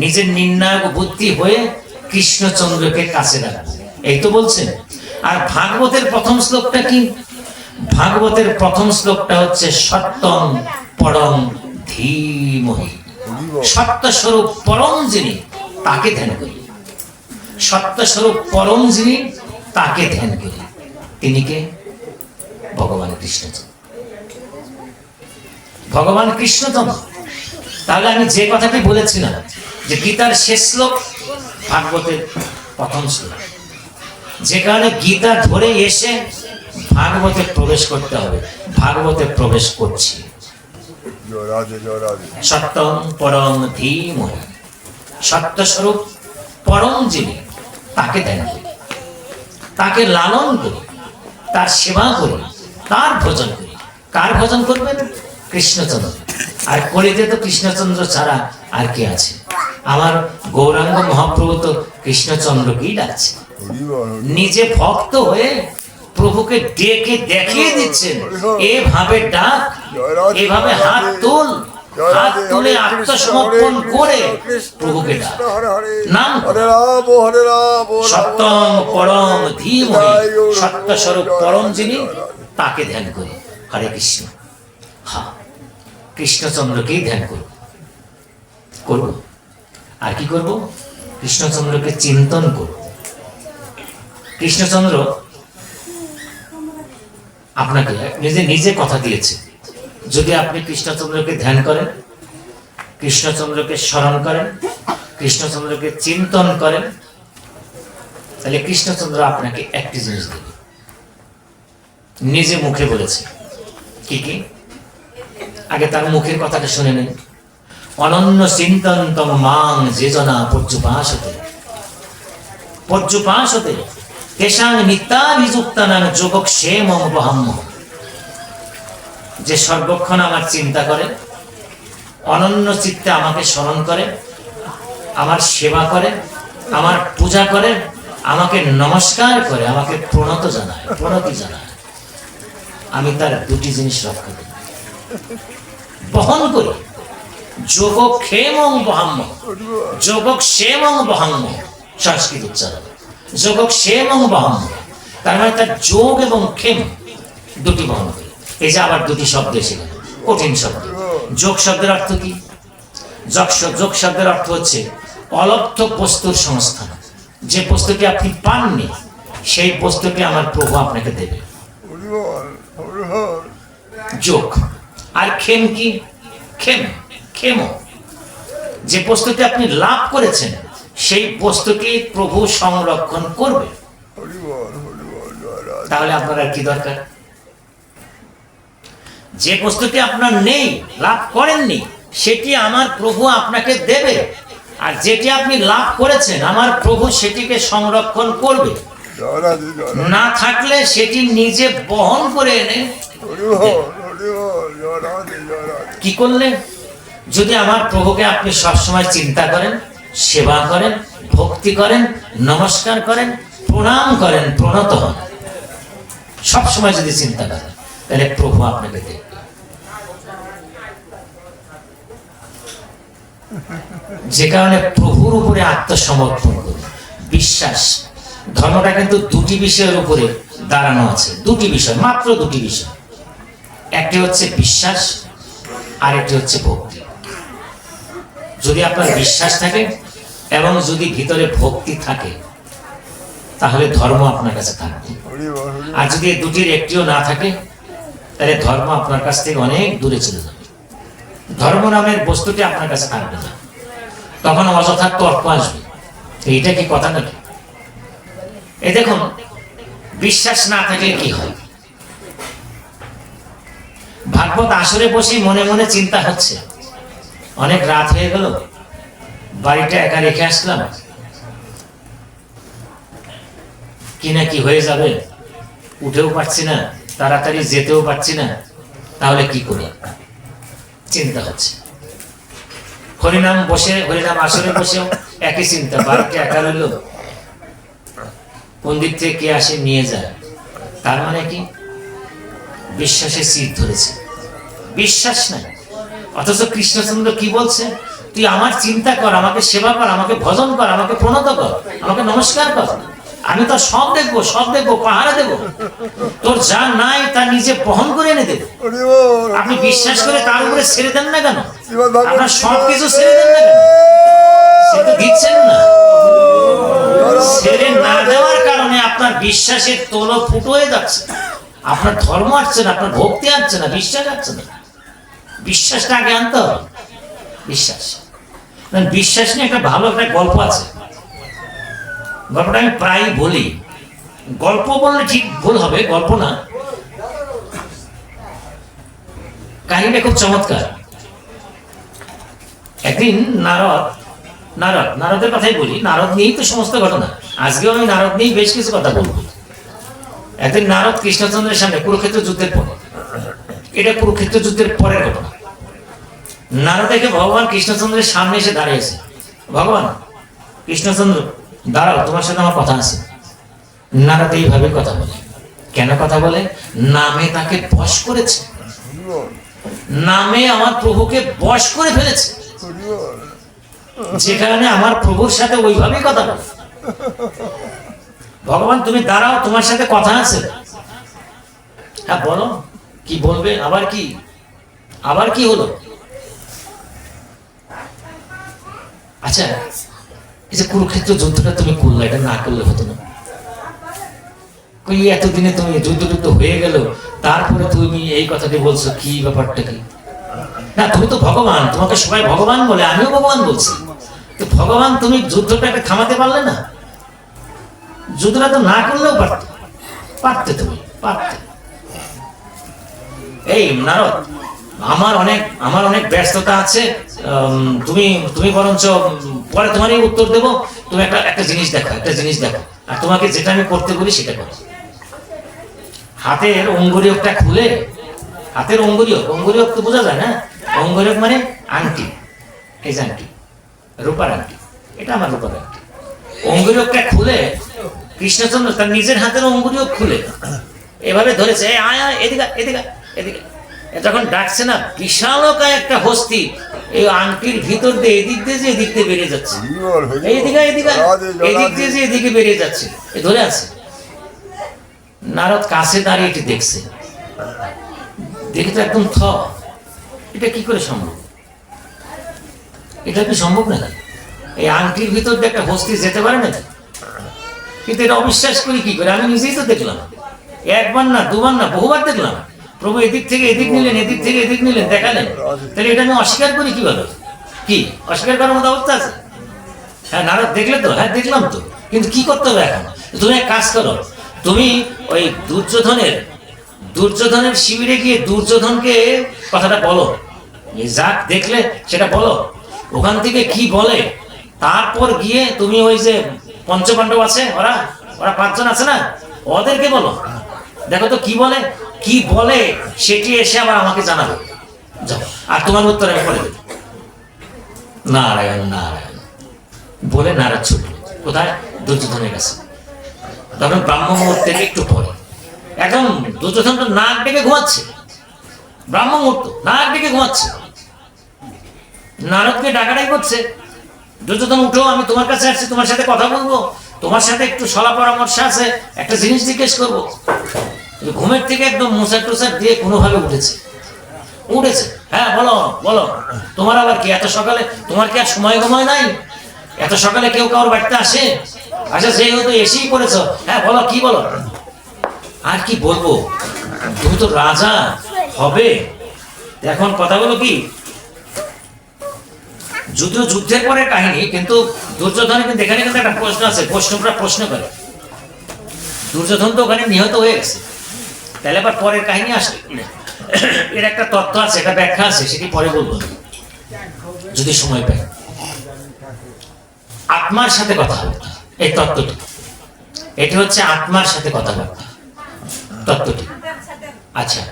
নিজের নির্ণায়ক বুদ্ধি হয়ে কৃষ্ণচন্দ্রকে কাছে রাখবো, এই তো বলছেন। আর ভাগবতের প্রথম শ্লোকটা কি? ভাগবতের প্রথম শ্লোকটা হচ্ছে সত্যং পরম ধীমহি। সত্য স্বরূপ পরম যিনি, তাকে ধ্যান করি। সত্য স্বরূপ পরম যিনি, তাকে ধ্যান করি। তিনি কে? ভগবান কৃষ্ণচন্দ্র। ভগবান কৃষ্ণচন্দ্র। তাহলে আমি যে কথাটি বলেছিলাম যে গীতার শেষ শ্লোক ভাগবতের প্রথম শ্লোক, যেখানে গীতা ধরে এসে ভাগবতে প্রবেশ করতে হবে। ভাগবতে প্রবেশ করছি। রাধে জয় রাধে সত্যম পরম ধীমহি, সত্যস্বরূপ পরম যিনি তাকে ধ্যান করি, তাকে লালন করি, তার সেবা করি, তার ভজন করি। কার ভজন করবেন? কৃষ্ণচন্দ্র। আর কলিতে তো কৃষ্ণচন্দ্র ছাড়া আর কে আছে? আমার গৌরাঙ্গ মহাপ্রভু তো কৃষ্ণচন্দ্রকেই ডাকছে। হরি বল হরি নিজে ভক্ত হয়ে প্রভুকে ডেকে দেখিয়ে দিচ্ছেন, এভাবে ডাক, এভাবে হাত তুল, হাত তুলে আত্মসমর্পণ করে প্রভুকে ডাক, হরে হরে নাম হরে রাম হরে রাম সত্যম পরম ধীমহি, সত্য স্বরূপ পরম যিনি তাকে ধ্যান করি। হরে কৃষ্ণ। হ্যাঁ, কৃষ্ণচন্দ্রকেই ধ্যান করব। করব আর কি করব? কৃষ্ণচন্দ্রকে চিন্তন করব। কৃষ্ণচন্দ্র আপনাকে নিজে নিজে কথা দিয়েছে, যদি আপনি কৃষ্ণচন্দ্রকে ধ্যান করেন, কৃষ্ণচন্দ্রকে স্মরণ করেন, কৃষ্ণচন্দ্রকে চিন্তন করেন, তাহলে কৃষ্ণচন্দ্র আপনাকে একটি জিনিস দেবে। নিজে মুখে বলেছে। কি কি? আগে তার মুখের কথাটা শুনে নেন। অনন্য চিন্তন্তম মাং যেজনা পর্যুপাসতে, পর্যুপাসতে তেষাং নিত্যাভিযুক্তানাং যোগক্ষেমং বহাম্য। যে সর্বক্ষণ আমার চিন্তা করে, অনন্য চিত্তে আমাকে স্মরণ করে, আমার সেবা করে, আমার পূজা করে, আমাকে নমস্কার করে, আমাকে প্রণতি জানায়, আমি তার দুটি জিনিস রক্ষা করি, বহন করি। যোগক্ষেমং বহাম্য, যোগক্ষেমং বহাম্য, সংস্কৃত উচ্চারণ। যোগক্ষেমং বহাম্য, তার মানে তার যোগ এবং ক্ষেম দুটি বহন করি। এই যে আবার দুটি শব্দ এসে গেল, কঠিন শব্দ। যোগ শব্দের অর্থ কি? যোগ শব্দের অর্থ হচ্ছে অলব্ধ বস্তুর সংস্থান। যে বস্তুটি আপনি পাননি, সেই বস্তুটি আমার প্রভু আপনাকে দেবে। হরি বল হরি বল যোগ। আর ক্ষেম কি? ক্ষেম, যে বস্তুটি আপনি লাভ করেছেন, সেই বস্তুটি প্রভু সংরক্ষণ করবে। হরি বল জয় রাধে তাহলে আপনার আর কি দরকার? যে বস্তুটি আপনার নেই, লাভ করেননি, সেটি আমার প্রভু আপনাকে দেবে। আর যেটি আপনি লাভ করেছেন, আমার প্রভু সেটিকে সংরক্ষণ করবে। জয় রাধে না থাকলে সেটি নিজে বহন করে এনে হরি বল জয় রাধে কি করলে? যদি আমার প্রভুকে আপনি সবসময় চিন্তা করেন, সেবা করেন, ভক্তি করেন, নমস্কার করেন, প্রণাম করেন, প্রণত হন, সবসময় যদি চিন্তা করেন, তাহলে প্রভু আপনাকে দেখবে। যে কারণে প্রভুর উপরে আত্মসমর্পণ করুন। বিশ্বাস, ধর্মটা কিন্তু দুটি বিষয়ের উপরে দাঁড়ানো আছে। দুটি বিষয়, মাত্র দুটি বিষয়। একটি হচ্ছে বিশ্বাস, আর একটি হচ্ছে ভক্তি। যদি আপনার বিশ্বাস থাকে এবং যদি ভিতরে ভক্তি থাকে, তাহলে ধর্ম আপনার কাছে থাকবে। হরি বল হরি আর যদি এই দুটির একটিও না থাকে, তাহলে ধর্ম আপনার কাছ থেকে অনেক দূরে চলে যাবে। ধর্ম নামের বস্তুটি আপনার কাছে থাকবে না, তখন অযথা তর্ক আসবে। এইটা কি কথা নাকি? এই দেখুন, বিশ্বাস না থাকলে কি হয়? ভাগবত আসরে বসে মনে মনে চিন্তা হচ্ছে, অনেক রাত হয়ে গেল, বাড়িটা একা রেখে আসলাম, কি না কি হয়ে যাবে, উঠেও পারছি না, তাড়াতাড়ি যেতেও পারছি না, তাহলে কি করি? চিন্তা হচ্ছে। হরিনাম আসরে বসেও একই চিন্তা, বাড়িটা একা রইল, কোন দিক থেকে কে আসে নিয়ে যায়। তার মানে কি? বিশ্বাসে চির ধরেছে, বিশ্বাস নাই। অথচ কৃষ্ণচন্দ্র কি বলছে? তুই আমার চিন্তা কর, আমাকে সেবা কর, আমাকে ভজন কর, আমাকে প্রণত কর, আমাকে নমস্কার কর, আমি তো সব দেখবো, পাহারা দেবো, তোর যা নাই তা নিজে বহন করে এনে দেবো। হরি বল আপনি বিশ্বাস করে তার উপরে ছেড়ে দেন না কেন? শ্রীমদ্ ভাগবত আপনার সবকিছু ছেড়ে দেন না কেন? সে তো দিচ্ছেন না। ছেড়ে না দেওয়ার কারণে আপনার বিশ্বাসের তোলো ফুটো হয়ে যাচ্ছে, আপনার ধর্ম আসছে না, আপনার ভক্তি আসছে না, বিশ্বাস আসছে না। বিশ্বাসটা আগে আনতে হবে। বিশ্বাস নিয়ে একটা ভালো একটা গল্প আছে, গল্পটা আমি প্রায় বলি। গল্প বললে ঠিক ভুল হবে, গল্প না, কাহিনীটা খুব চমৎকার। একদিন নারদের কথাই বলি, নারদ নিয়েই তো সমস্ত ঘটনা। আজকেও আমি নারদ নিয়েই বেশ কিছু কথা বলবো। একদিন নারদ কৃষ্ণচন্দ্রের সামনে, কুরুক্ষেত্র যুদ্ধের পর, এটা কুরুক্ষেত্র যুদ্ধের পরের ঘটনা। নারদ দেখে ভগবান কৃষ্ণচন্দ্রের সামনে এসে দাঁড়িয়েছে। ভগবান কৃষ্ণচন্দ্র, দাঁড়াও, তোমার সাথে আমার কথা আছে। নারদ এইভাবে কথা বলে। কেন কথা বলে? নামে তাকে বশ করেছে, হরি বল, নামে আমার প্রভুকে বশ করে ফেলেছে। হরি বল। যে কারণে আমার প্রভুর সাথে ওইভাবেই কথা বলে। ভগবান তুমি দাঁড়াও, তোমার সাথে কথা আছে। হ্যাঁ বলো, কি বলবে? আবার কি হলো? আচ্ছা, এই যে কুরুক্ষেত্র যুদ্ধটা তুমি করলে, এটা না করলে হতো না? কই এতদিনে তুমি যুদ্ধ হয়ে গেল, তারপরে তুমি এই কথাটি বলছো, কি ব্যাপারটা কি? না, তুমি তো ভগবান, তোমাকে সবাই ভগবান বলে, আমিও ভগবান বলছি। তো ভগবান, তুমি যুদ্ধটাকে থামাতে পারলে না? যুদ্ধটা তো না করলেও পারতে তুমি পারতে। এই নারদ, আমার অনেক ব্যস্ততা আছে, তুমি বরঞ্চ পরে তোমারই উত্তর দেবো। তুমি একটা জিনিস দেখো, আর তোমাকে যেটা আমি করতে বলি সেটা করো। হাতের অঙ্গুরীয়কটা খুলে, হাতের অঙ্গুরীয়ক তো বোঝা যায় না? অঙ্গুরীয়ক মানে আংটি, এই যে আংটি, রূপার আংটি, এটা আমার রূপার আংটি। অঙ্গুরীয়কটা খুলে কৃষ্ণচন্দ্র তার নিজের হাতের অঙ্গুরীয়ক খুলে এভাবে ধরেছে, আয় এদিকে। যখন ডাকছে না, বিশালকায় একটা হস্তি এই আংটির ভিতর দিয়ে এদিক দিয়ে যে এদিক দিয়ে বেরিয়ে যাচ্ছে, হরি বল, হরি বল। এদিক দিয়ে যে এদিকে বেরিয়ে যাচ্ছে, এ ধরে আছে। নারদ কাছে দাঁড়িয়ে এটি দেখছে, দেখে তো একদম এটা কি করে সম্ভব? এটা কি সম্ভব না? এই আংটির ভিতর দিয়ে একটা হস্তি যেতে পারে না? কিন্তু এটা অবিশ্বাস করি কি করে? আমি নিজেই তো দেখলাম, একবার না, দুবার না, বহুবার দেখলাম। প্রভু এদিক থেকে এদিক নিলেন, এদিক থেকে এদিক নিলেন, দেখালেন। তাহলে এটা আমি অস্বীকার করি কিভাবে? কি অস্বীকার করার মতো অবস্থা আছে? হ্যাঁ, নারদ দেখলে তো? হ্যাঁ দেখলাম তো, কিন্তু কি করতে হবে এখন? তুমি এক কাজ করো, তুমি ওই দুর্যোধনের শিবিরে গিয়ে দুর্যোধনকে কথাটা বলো, যা দেখলে সেটা বলো, ওখান থেকে কি বলে, তারপর গিয়ে তুমি ওই যে পঞ্চপাণ্ডব আছে, ওরা 5 জন আছে না, ওদেরকে বলো, দেখো তো কি বলে সেটি এসে আবার আমাকে জানাবে। যাও, আর তোমার উত্তর আমি পড়ে দেব। নারায়ণ বলে নারদ ছুটল কোথায়? দুর্যোধনের কাছে। তখন ব্রাহ্ম মুহূর্তের একটু পরে একদম দুর্যোধন তো নাক ডেকে ঘুমাচ্ছে, ব্রাহ্ম মুহূর্ত, নাক ডেকে ঘুমাচ্ছে, নারদকে ডাকাডাকি করছে। দুর্যোধন, উঠো, আমি তোমার কাছে আসছি, তোমার সাথে কথা বলবো, তোমার সাথে একটু সলা পরামর্শ আছে, একটা জিনিস জিজ্ঞেস করবো। ঘুমের থেকে একদম মোসার টোসার দিয়ে কোনোভাবে উঠেছে। হ্যাঁ বলো, তোমার আবার কি? এত সকালে তোমার কি আর সময় নাই? এত সকালে কেউ কারোর বাড়িতে আসে? আচ্ছা, যেহেতু এসেই পড়েছো, হ্যাঁ বলো, কি বলো? আর কি বলবো, তুমি তো রাজা হবে, এখন কথা বলো কি? যুদ্ধের পরে কাহিনী, কিন্তু দুর্যোধন কিন্তু এখানে কিন্তু একটা প্রশ্ন আছে, প্রশ্ন করে। দুর্যোধন তো ওখানে নিহত হয়ে গেছে, তাহলে আবার পরের কাহিনী আসে, এর একটা তথ্য আছে, একটা ব্যাখ্যা আছে, সেটি পরে বলবো যদি সময় পাই। আত্মার সাথে কথা হবে এই তত্ত্বটি, এটি হচ্ছে আত্মার সাথে কথাবার্তা তত্ত্বটি। আচ্ছা,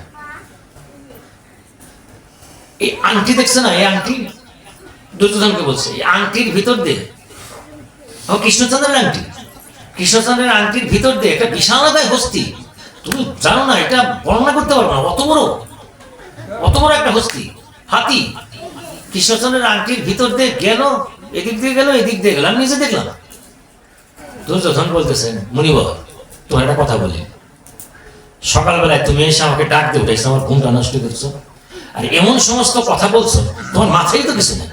এই আংটি দেখছে না, এই আংটি দুর্যোধনকে বলছে, এই আংটির ভিতর দিয়ে, কৃষ্ণচন্দ্রের আংটির ভিতর দিয়ে একটা বিশালকায় হস্তি, তুমি জানো না, এটা বর্ণনা করতে পারবো না, অত বড় একটা হস্তি, হাতি কৃষ্ণচন্দ্রের আংটির ভিতর দিয়ে গেল, এদিক দিয়ে গেল, এদিক দিয়ে গেল, আমি নিজে দেখলাম। দুর্যোধন বলতেছেন, মুনিবর, তোমার একটা কথা বলি, সকালবেলায় তুমি এসে আমাকে ডাক দিয়ে উঠেছো, আমার ঘুমটা নষ্ট করছো, আর এমন সমস্ত কথা বলছো, তোমার মাথায় তো কিছু নেই,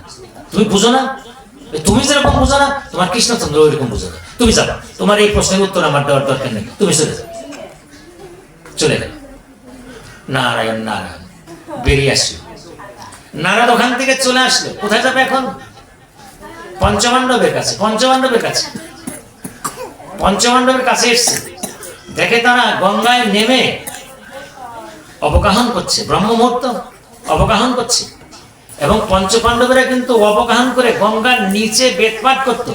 তুমি বুঝো না, তুমি যেরকম বুঝো না, তোমার কৃষ্ণচন্দ্র ওইরকম বুঝো না। তুমি যাবা, তোমার এই প্রশ্নের উত্তর আমার দেওয়ার দরকার নেই, তুমি চলে গেল। নারায়ণ বেরিয়ে আসলো। নারদ ওখান থেকে চলে আসলো, কোথায় যাবে এখন? পঞ্চপাণ্ডবের কাছে এসছে। দেখে তারা গঙ্গায় নেমে অবগাহন করছে, ব্রহ্ম মুহূর্ত অবগাহন করছে। এবং পঞ্চপাণ্ডবেরা কিন্তু অবগাহন করে গঙ্গার নিচে বেদপাঠ করত,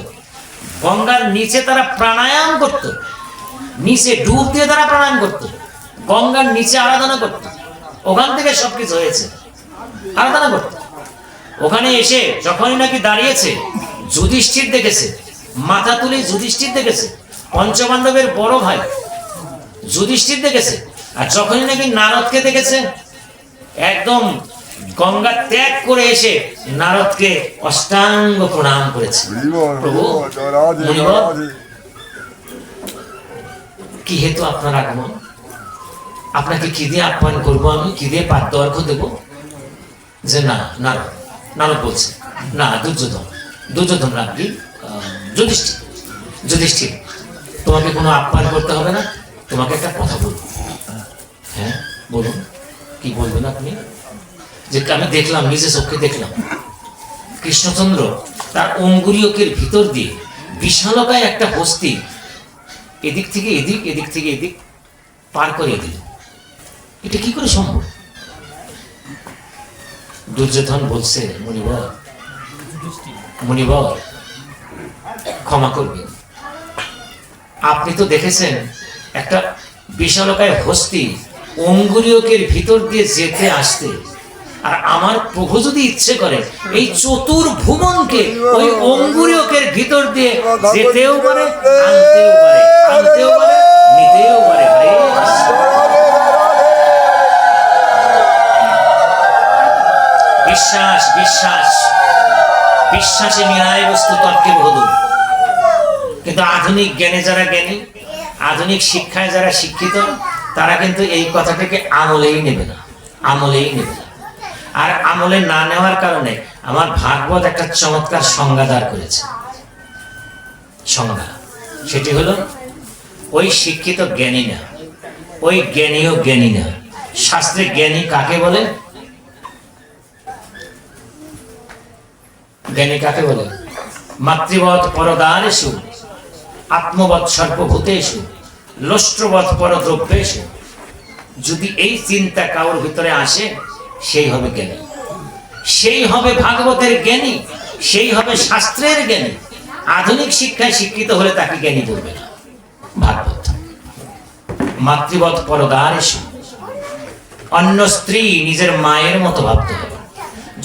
গঙ্গার নিচে তারা প্রাণায়াম করত, নিচে ডুব দিয়ে তারা প্রাণায়াম করত, গঙ্গার নিচে আরাধনা করত। ওখান থেকে সবকিছু হয়েছে, আরাধনা করত। ওখানে এসে যখনই নাকি দাঁড়িয়েছে, যুধিষ্ঠির দেখেছে, মাথা তুলে যুধিষ্ঠির দেখেছে, পঞ্চপাণ্ডবের বড় ভাই যুধিষ্ঠির দেখেছে। আর যখনই নাকি নারদকে দেখেছে, একদম গঙ্গা ত্যাগ করে এসে নারদকে অষ্টাঙ্গ প্রণাম করেছে। প্রভু, মুনিবর, কি হেতু আপনার আগমন? আপনাকে কি দিয়ে আহ্বান করবো আমি? কি দিয়ে পাদ্য অর্ঘ্য দেবো? যে না, নারদ নারদ বলছে না, দুর্যোধন না, কি যুধিষ্ঠির, তোমাকে কোনো আহ্বান করতে হবে না, তোমাকে একটা কথা বলবো। হ্যাঁ বলুন, কি বলবেন আপনি? যে আমি দেখলাম, নিজে চোখে দেখলাম, কৃষ্ণচন্দ্র তার অঙ্গুরীয়কের ভিতর দিয়ে বিশালকায় একটা হস্তি এদিক থেকে এদিক, এদিক থেকে এদিক পার করে দিল। এটা কি করে সম্ভব? দুর্যোধন বলছে, মুনিবর ক্ষমা করবেন, আপনি তো দেখেছেন একটা বিশালকায় হস্তি অঙ্গুরীয়কের ভিতর দিয়ে যেতে আসতে, আর আমার প্রভু যদি ইচ্ছে করে এই চতুর্ভুবনকে ওই অঙ্গুরীয়কের ভিতর দিয়ে যেতেও পারে, আনতেও পারে, নিতেও পারে। বিশ্বাস বিশ্বাস বিশ্বাসে মিলায় বস্তু তর্কে বহুদূর। কিন্তু আধুনিক জ্ঞানে যারা জ্ঞানী, আধুনিক শিক্ষায় যারা শিক্ষিত, তারা কিন্তু এই কথাটাকে আমলেই নেবে না, আমলেই নেবে না। আর আমলে না নেওয়ার কারণে আমার ভাগবত একটা চমৎকার সংজ্ঞা দাঁড় করেছে। সংজ্ঞা সেটি হলো, ওই শিক্ষিত জ্ঞানী না, ওই জ্ঞানীও জ্ঞানী না। শাস্ত্রে জ্ঞানী কাকে বলে? জ্ঞানী কাকে বলে? মাতৃবৎ পরদারেষু, আত্মবৎ সর্বভূতেষু, লোষ্ট্রবৎ পরদ্রব্যেষু। যদি এই চিন্তা কারোর ভিতরে আসে, সেই হবে জ্ঞানী, সেই হবে ভাগবতের জ্ঞানী, সেই হবে শাস্ত্রের জ্ঞানী। আধুনিক শিক্ষায় শিক্ষিত হলে তাকে জ্ঞানী বলবে না। ভাগবত মাতৃবৎ পরদারেষু, অন্য স্ত্রী নিজের মায়ের মতো ভাবতে হবে।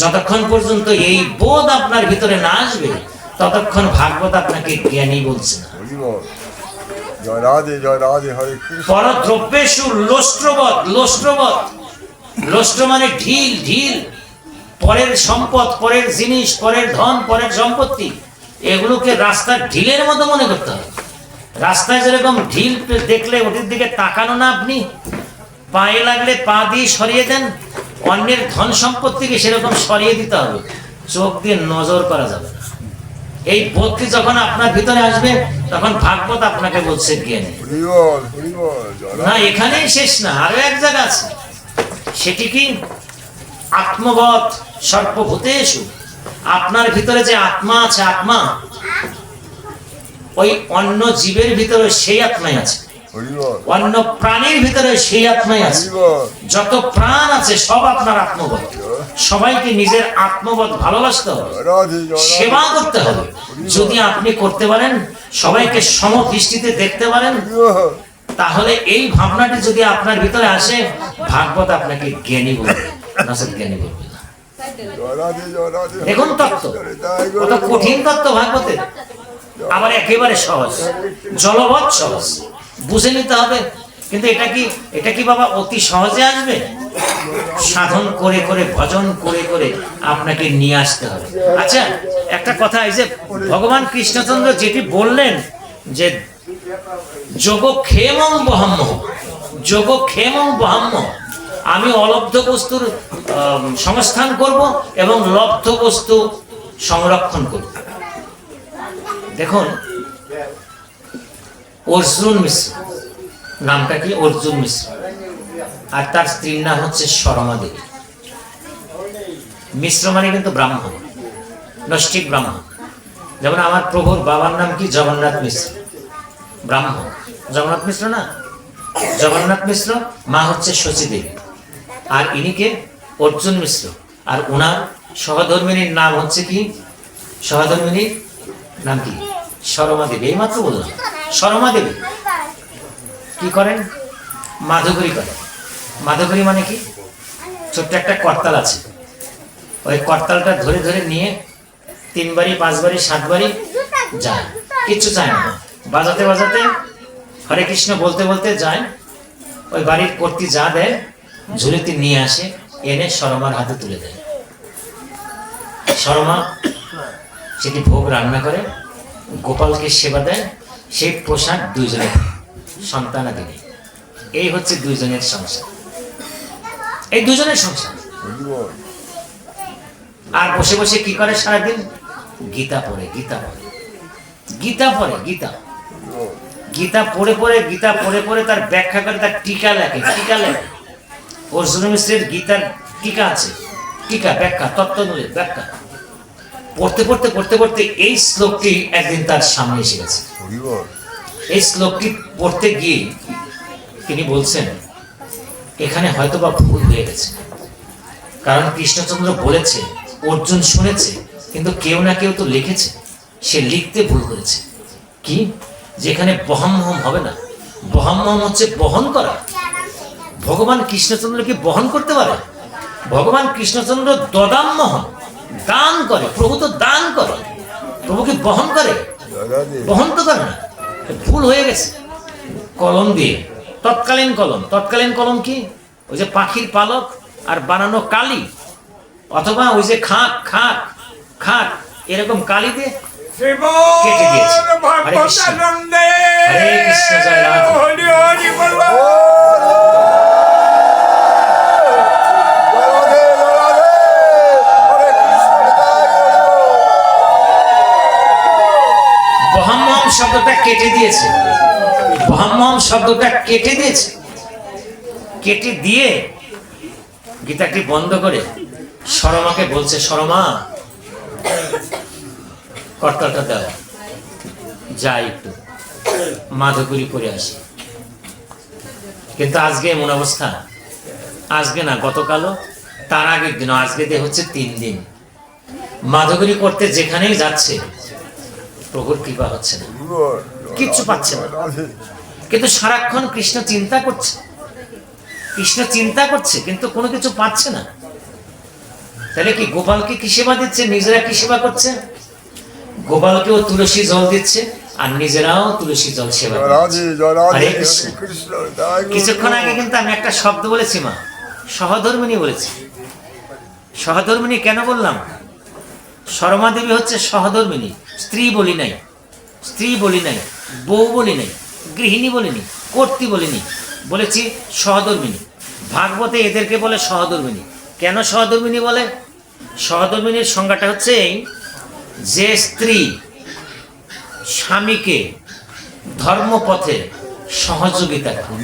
যতক্ষণ পর্যন্ত এই বোধ আপনার ভিতরে না আসবে, ততক্ষণ ভাগবত আপনাকে জ্ঞানী বলছে না। পরদ্রব্যেষু লোষ্ট্রবৎ, লোষ্ট্রবৎ, লোষ্ট্র মানে ঢিল, ঢিল, পরের সম্পদ, পরের জিনিস, পরের ধন, পরের সম্পত্তি, এগুলোকে রাস্তার ঢিলের মতো মনে করতে হবে। রাস্তায় যেরকম ঢিল দেখলে ওটির দিকে তাকানো না, আপনি পায়ে লাগলে পা দিয়ে সরিয়ে দেন, অন্যের ধন সম্পত্তিকে সেরকম সরিয়ে দিতে হবে, চোখ দিয়ে নজর করা যাবে না। এই বোধটি যখন আপনার ভিতরে আসবে, তখন ভাগবত আপনাকে বলছে জ্ঞানী। না, এখানেই শেষ না, আরো এক জায়গা আছে। সেটি কি? আত্মবৎ সর্বভূতেষু। আপনার ভিতরে যে আত্মা আছে, আত্মা, ওই অন্য জীবের ভিতরে সেই আত্মাই আছে, অন্য প্রাণীর ভিতরে সেই আত্মাই আছে। যত প্রাণ আছে সব আপনার আত্মবোধ। সবাইকে নিজের আত্মবোধ ভালোবাসতে হবে, সেবা করতে হবে। যদি আপনি করতে পারেন, সবাইকে সমদৃষ্টিতে দেখতে পারেন, তাহলে এই ভাবনাটি যদি আপনার ভিতরে আসে, ভাগবত আপনাকে জ্ঞানী বলবে, জ্ঞানী বলবে না। দেখুন তত্ত্ব, কত কঠিন তত্ত্ব ভাগবতের, আবার একেবারে সহজ, জলবৎ সহজ, বুঝে নিতে হবে। কিন্তু এটা কি বাবা অতি সহজে আসবে? সাধন করে করে, ভজন করে করে আপনাকে নিয়ে আসতে হবে। আচ্ছা, একটা কথা, এই যে ভগবান কৃষ্ণচন্দ্র যেটি বললেন যে যোগক্ষেমং বহাম্য, যোগক্ষেমং বহাম্য, আমি অলব্ধ বস্তুর সংস্থান করব এবং লব্ধ বস্তু সংরক্ষণ করব। দেখুন, অর্জুন মিশ্র, নামটা কি? অর্জুন মিশ্র, আর তার স্ত্রীর নাম হচ্ছে শর্মা দেবী। মিশ্র মানে কিন্তু ব্রাহ্মণ, নৈষ্ঠিক ব্রাহ্মণ। যেমন আমার প্রভুর বাবার নাম কি? জগন্নাথ মিশ্র, ব্রাহ্মণ। জগন্নাথ মিশ্র না, জগন্নাথ মিশ্র, মা হচ্ছে শচী দেবী, আর ইনিকে অর্জুন মিশ্র, আর ওনার সহধর্মিনীর নাম হচ্ছে কি? সহধর্মিনীর নাম কি? সরমা দেবী। এইমাত্র বললাম সরমা দেবী। কি করেন? মাধুকরী করেন। মাধুকরী মানে কি? ছোট্ট একটা করতাল আছে, ওই করতালটা ধরে ধরে নিয়ে 3 বারি 5 বারি 7 বারি যায়, কিচ্ছু চায় না, বাজাতে বাজাতে হরে কৃষ্ণ বলতে বলতে যায়। ওই বাড়ির কর্তি যা দেয় ঝুলিতে নিয়ে আসে, এনে সরমার হাতে তুলে দেয়। সরমা সেটি ভোগ রান্না করে, গোপালকে সেবা দেয়, সেই পোশাক দুইজনের সন্তানাদি। এই হচ্ছে দুইজনের সংসার, এই দুজনের সংসার। আর বসে বসে কি করে সারাদিন? গীতা পড়ে, গীতা পড়ে, গীতা পড়ে, গীতা গীতা পড়ে পড়ে, গীতা পড়ে পড়ে তার ব্যাখ্যা করে, তার টিকা লেখে, টিকা লেখে। অর্জুন মিশ্রের গীতার টিকা আছে, টিকা ব্যাখ্যা, তত্ত্বমূলের ব্যাখ্যা। পড়তে পড়তে পড়তে পড়তে এই শ্লোকটি একদিন তার সামনে এসে গেছে। এই শ্লোকটি পড়তে গিয়ে তিনি বলছেন, এখানে হয়তোবা ভুল হয়ে গেছে। কারণ কৃষ্ণচন্দ্র বলেছে, অর্জুন শুনেছে, কিন্তু কেউ না কেউ তো লিখেছে, সে লিখতে ভুল করেছে। কি? যেখানে বহম্মহম হবে না, বহম্মহম হচ্ছে বহন করা। ভগবান কৃষ্ণচন্দ্র কি বহন করতে পারে? ভগবান কৃষ্ণচন্দ্র দদাম্মহম, দান করে। প্রভু তো দান করে, প্রভু কি বহন করে? বহন তো করে না। ভুল হয়ে গেছে কলম দিয়ে, তৎকালীন কলম। তৎকালীন কলম কি? ওই যে পাখির পালক আর বানানো কালি, অথবা ওই যে খাক খাক খাক, এরকম কালি দিয়ে কেটে দিয়েছে। হরে কৃষ্ণ, হরে কৃষ্ণ, জয় রাধে। বহম্মহম শব্দটা কেটে দিয়েছে, বহম্মহম শব্দটা কেটে দিয়েছে। কেটে দিয়ে গীতাটি বন্ধ করে সরমাকে বলছে, সরমা করতালটা দাও, যাই একটু মাধুকরী করে আসি। কিন্তু আজকে এমন অবস্থা, আজকে না গতকালও, তার আগের দিন, আজকে দিয়ে হচ্ছে 3 দিন মাধুকরী করতে যেখানেই যাচ্ছে প্রভুর কৃপা হচ্ছে না, কিচ্ছু পাচ্ছে না। কিন্তু সারাক্ষণ কৃষ্ণ চিন্তা করছে, কৃষ্ণ চিন্তা করছে, কিন্তু কোনো কিছু পাচ্ছে না। তাহলে কি গোপালকে কি সেবা দিচ্ছে? নিজেরা কি সেবা করছে? গোপালকেও তুলসী জল দিচ্ছে, আর নিজেরাও তুলসী জল সেবা করছে। হরে কৃষ্ণ। কিছুক্ষণ আগে কিন্তু আমি একটা শব্দ বলেছি, মা সহধর্মিনী বলেছি। সহধর্মিনী কেন বললাম? সরমা দেবী হচ্ছে সহধর্মিনী। স্ত্রী বলি নাই, স্ত্রী বলি নাই, বউ বলি নাই, গৃহিণী বলিনি, কর্ত্রী বলিনি, বলেছি সহধর্মিনী। ভাগবতে এদেরকে বলে সহধর্মিনী। কেন সহধর্মিনী বলে? সহধর্মিনীর সংজ্ঞাটা হচ্ছে এই, যে স্ত্রী স্বামীকে ধর্মপথে সহযোগিতা করে,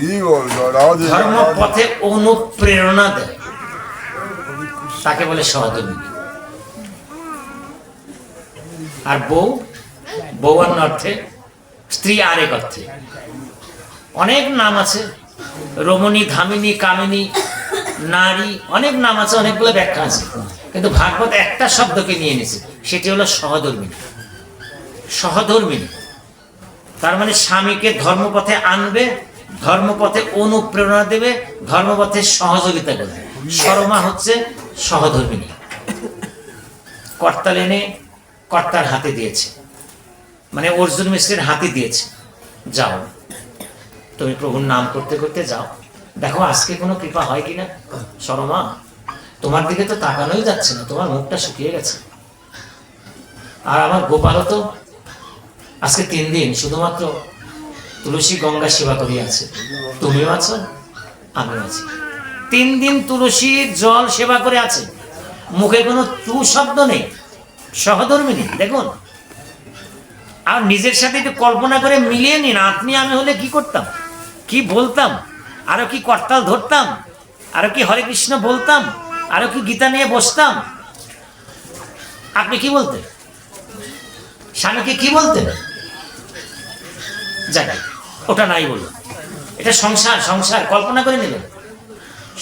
ধর্মপথে অনুপ্রেরণা দেয়, তাকে বলে সহধর্মিনী। আর বউ, বউ অন্য অর্থে, স্ত্রী আরেক অর্থে। অনেক নাম আছে, রমণী, ধামিনী, কামিনী, নারী, অনেক নাম আছে, অনেকগুলো ব্যাখ্যা আছে। কিন্তু ভাগবত একটা শব্দকে নিয়ে নিয়েছে, সেটি হলো সহধর্মিনী। সহধর্মিনী তার মানে স্বামীকে ধর্মপথে আনবে, ধর্মপথে অনুপ্রেরণা দেবে, ধর্মপথে সহযোগিতা করবে। সরমা হচ্ছে সহধর্মিনী। করতাল এনে কর্তার হাতে দিয়েছে, মানে অর্জুন মিশ্রের হাতে দিয়েছে, যাও তুমি প্রভুর নাম করতে করতে যাও, দেখো আজকে কোনো কৃপা হয় কিনা। সরমা, তোমার দিকে তো তাকানোই যাচ্ছে না, তোমার মুখটা শুকিয়ে গেছে। আর আমার গোপালও তো আজকে 3 দিন শুধুমাত্র তুলসী গঙ্গা সেবা করিয়া আছে, তুমিও আছো, আমিও আছি। 3 দিন তুলসীর জল সেবা করে আছে, মুখে কোনো তু শব্দ নেই। সহধর্মিনী দেখুন। আর নিজের সাথে একটু কল্পনা করে মিলিয়ে নিন, আপনি আমি হলে কি করতাম, কি বলতাম, আরো কি করতাল ধরতাম, আরো কি হরে কৃষ্ণ বলতাম, আরো কি গীতা নিয়ে বসতাম। আপনি কি বলতেন? স্বামীকে কি বলতেন? যাক, ওটা নাই বলুন, এটা সংসার, সংসার কল্পনা করে নেবেন।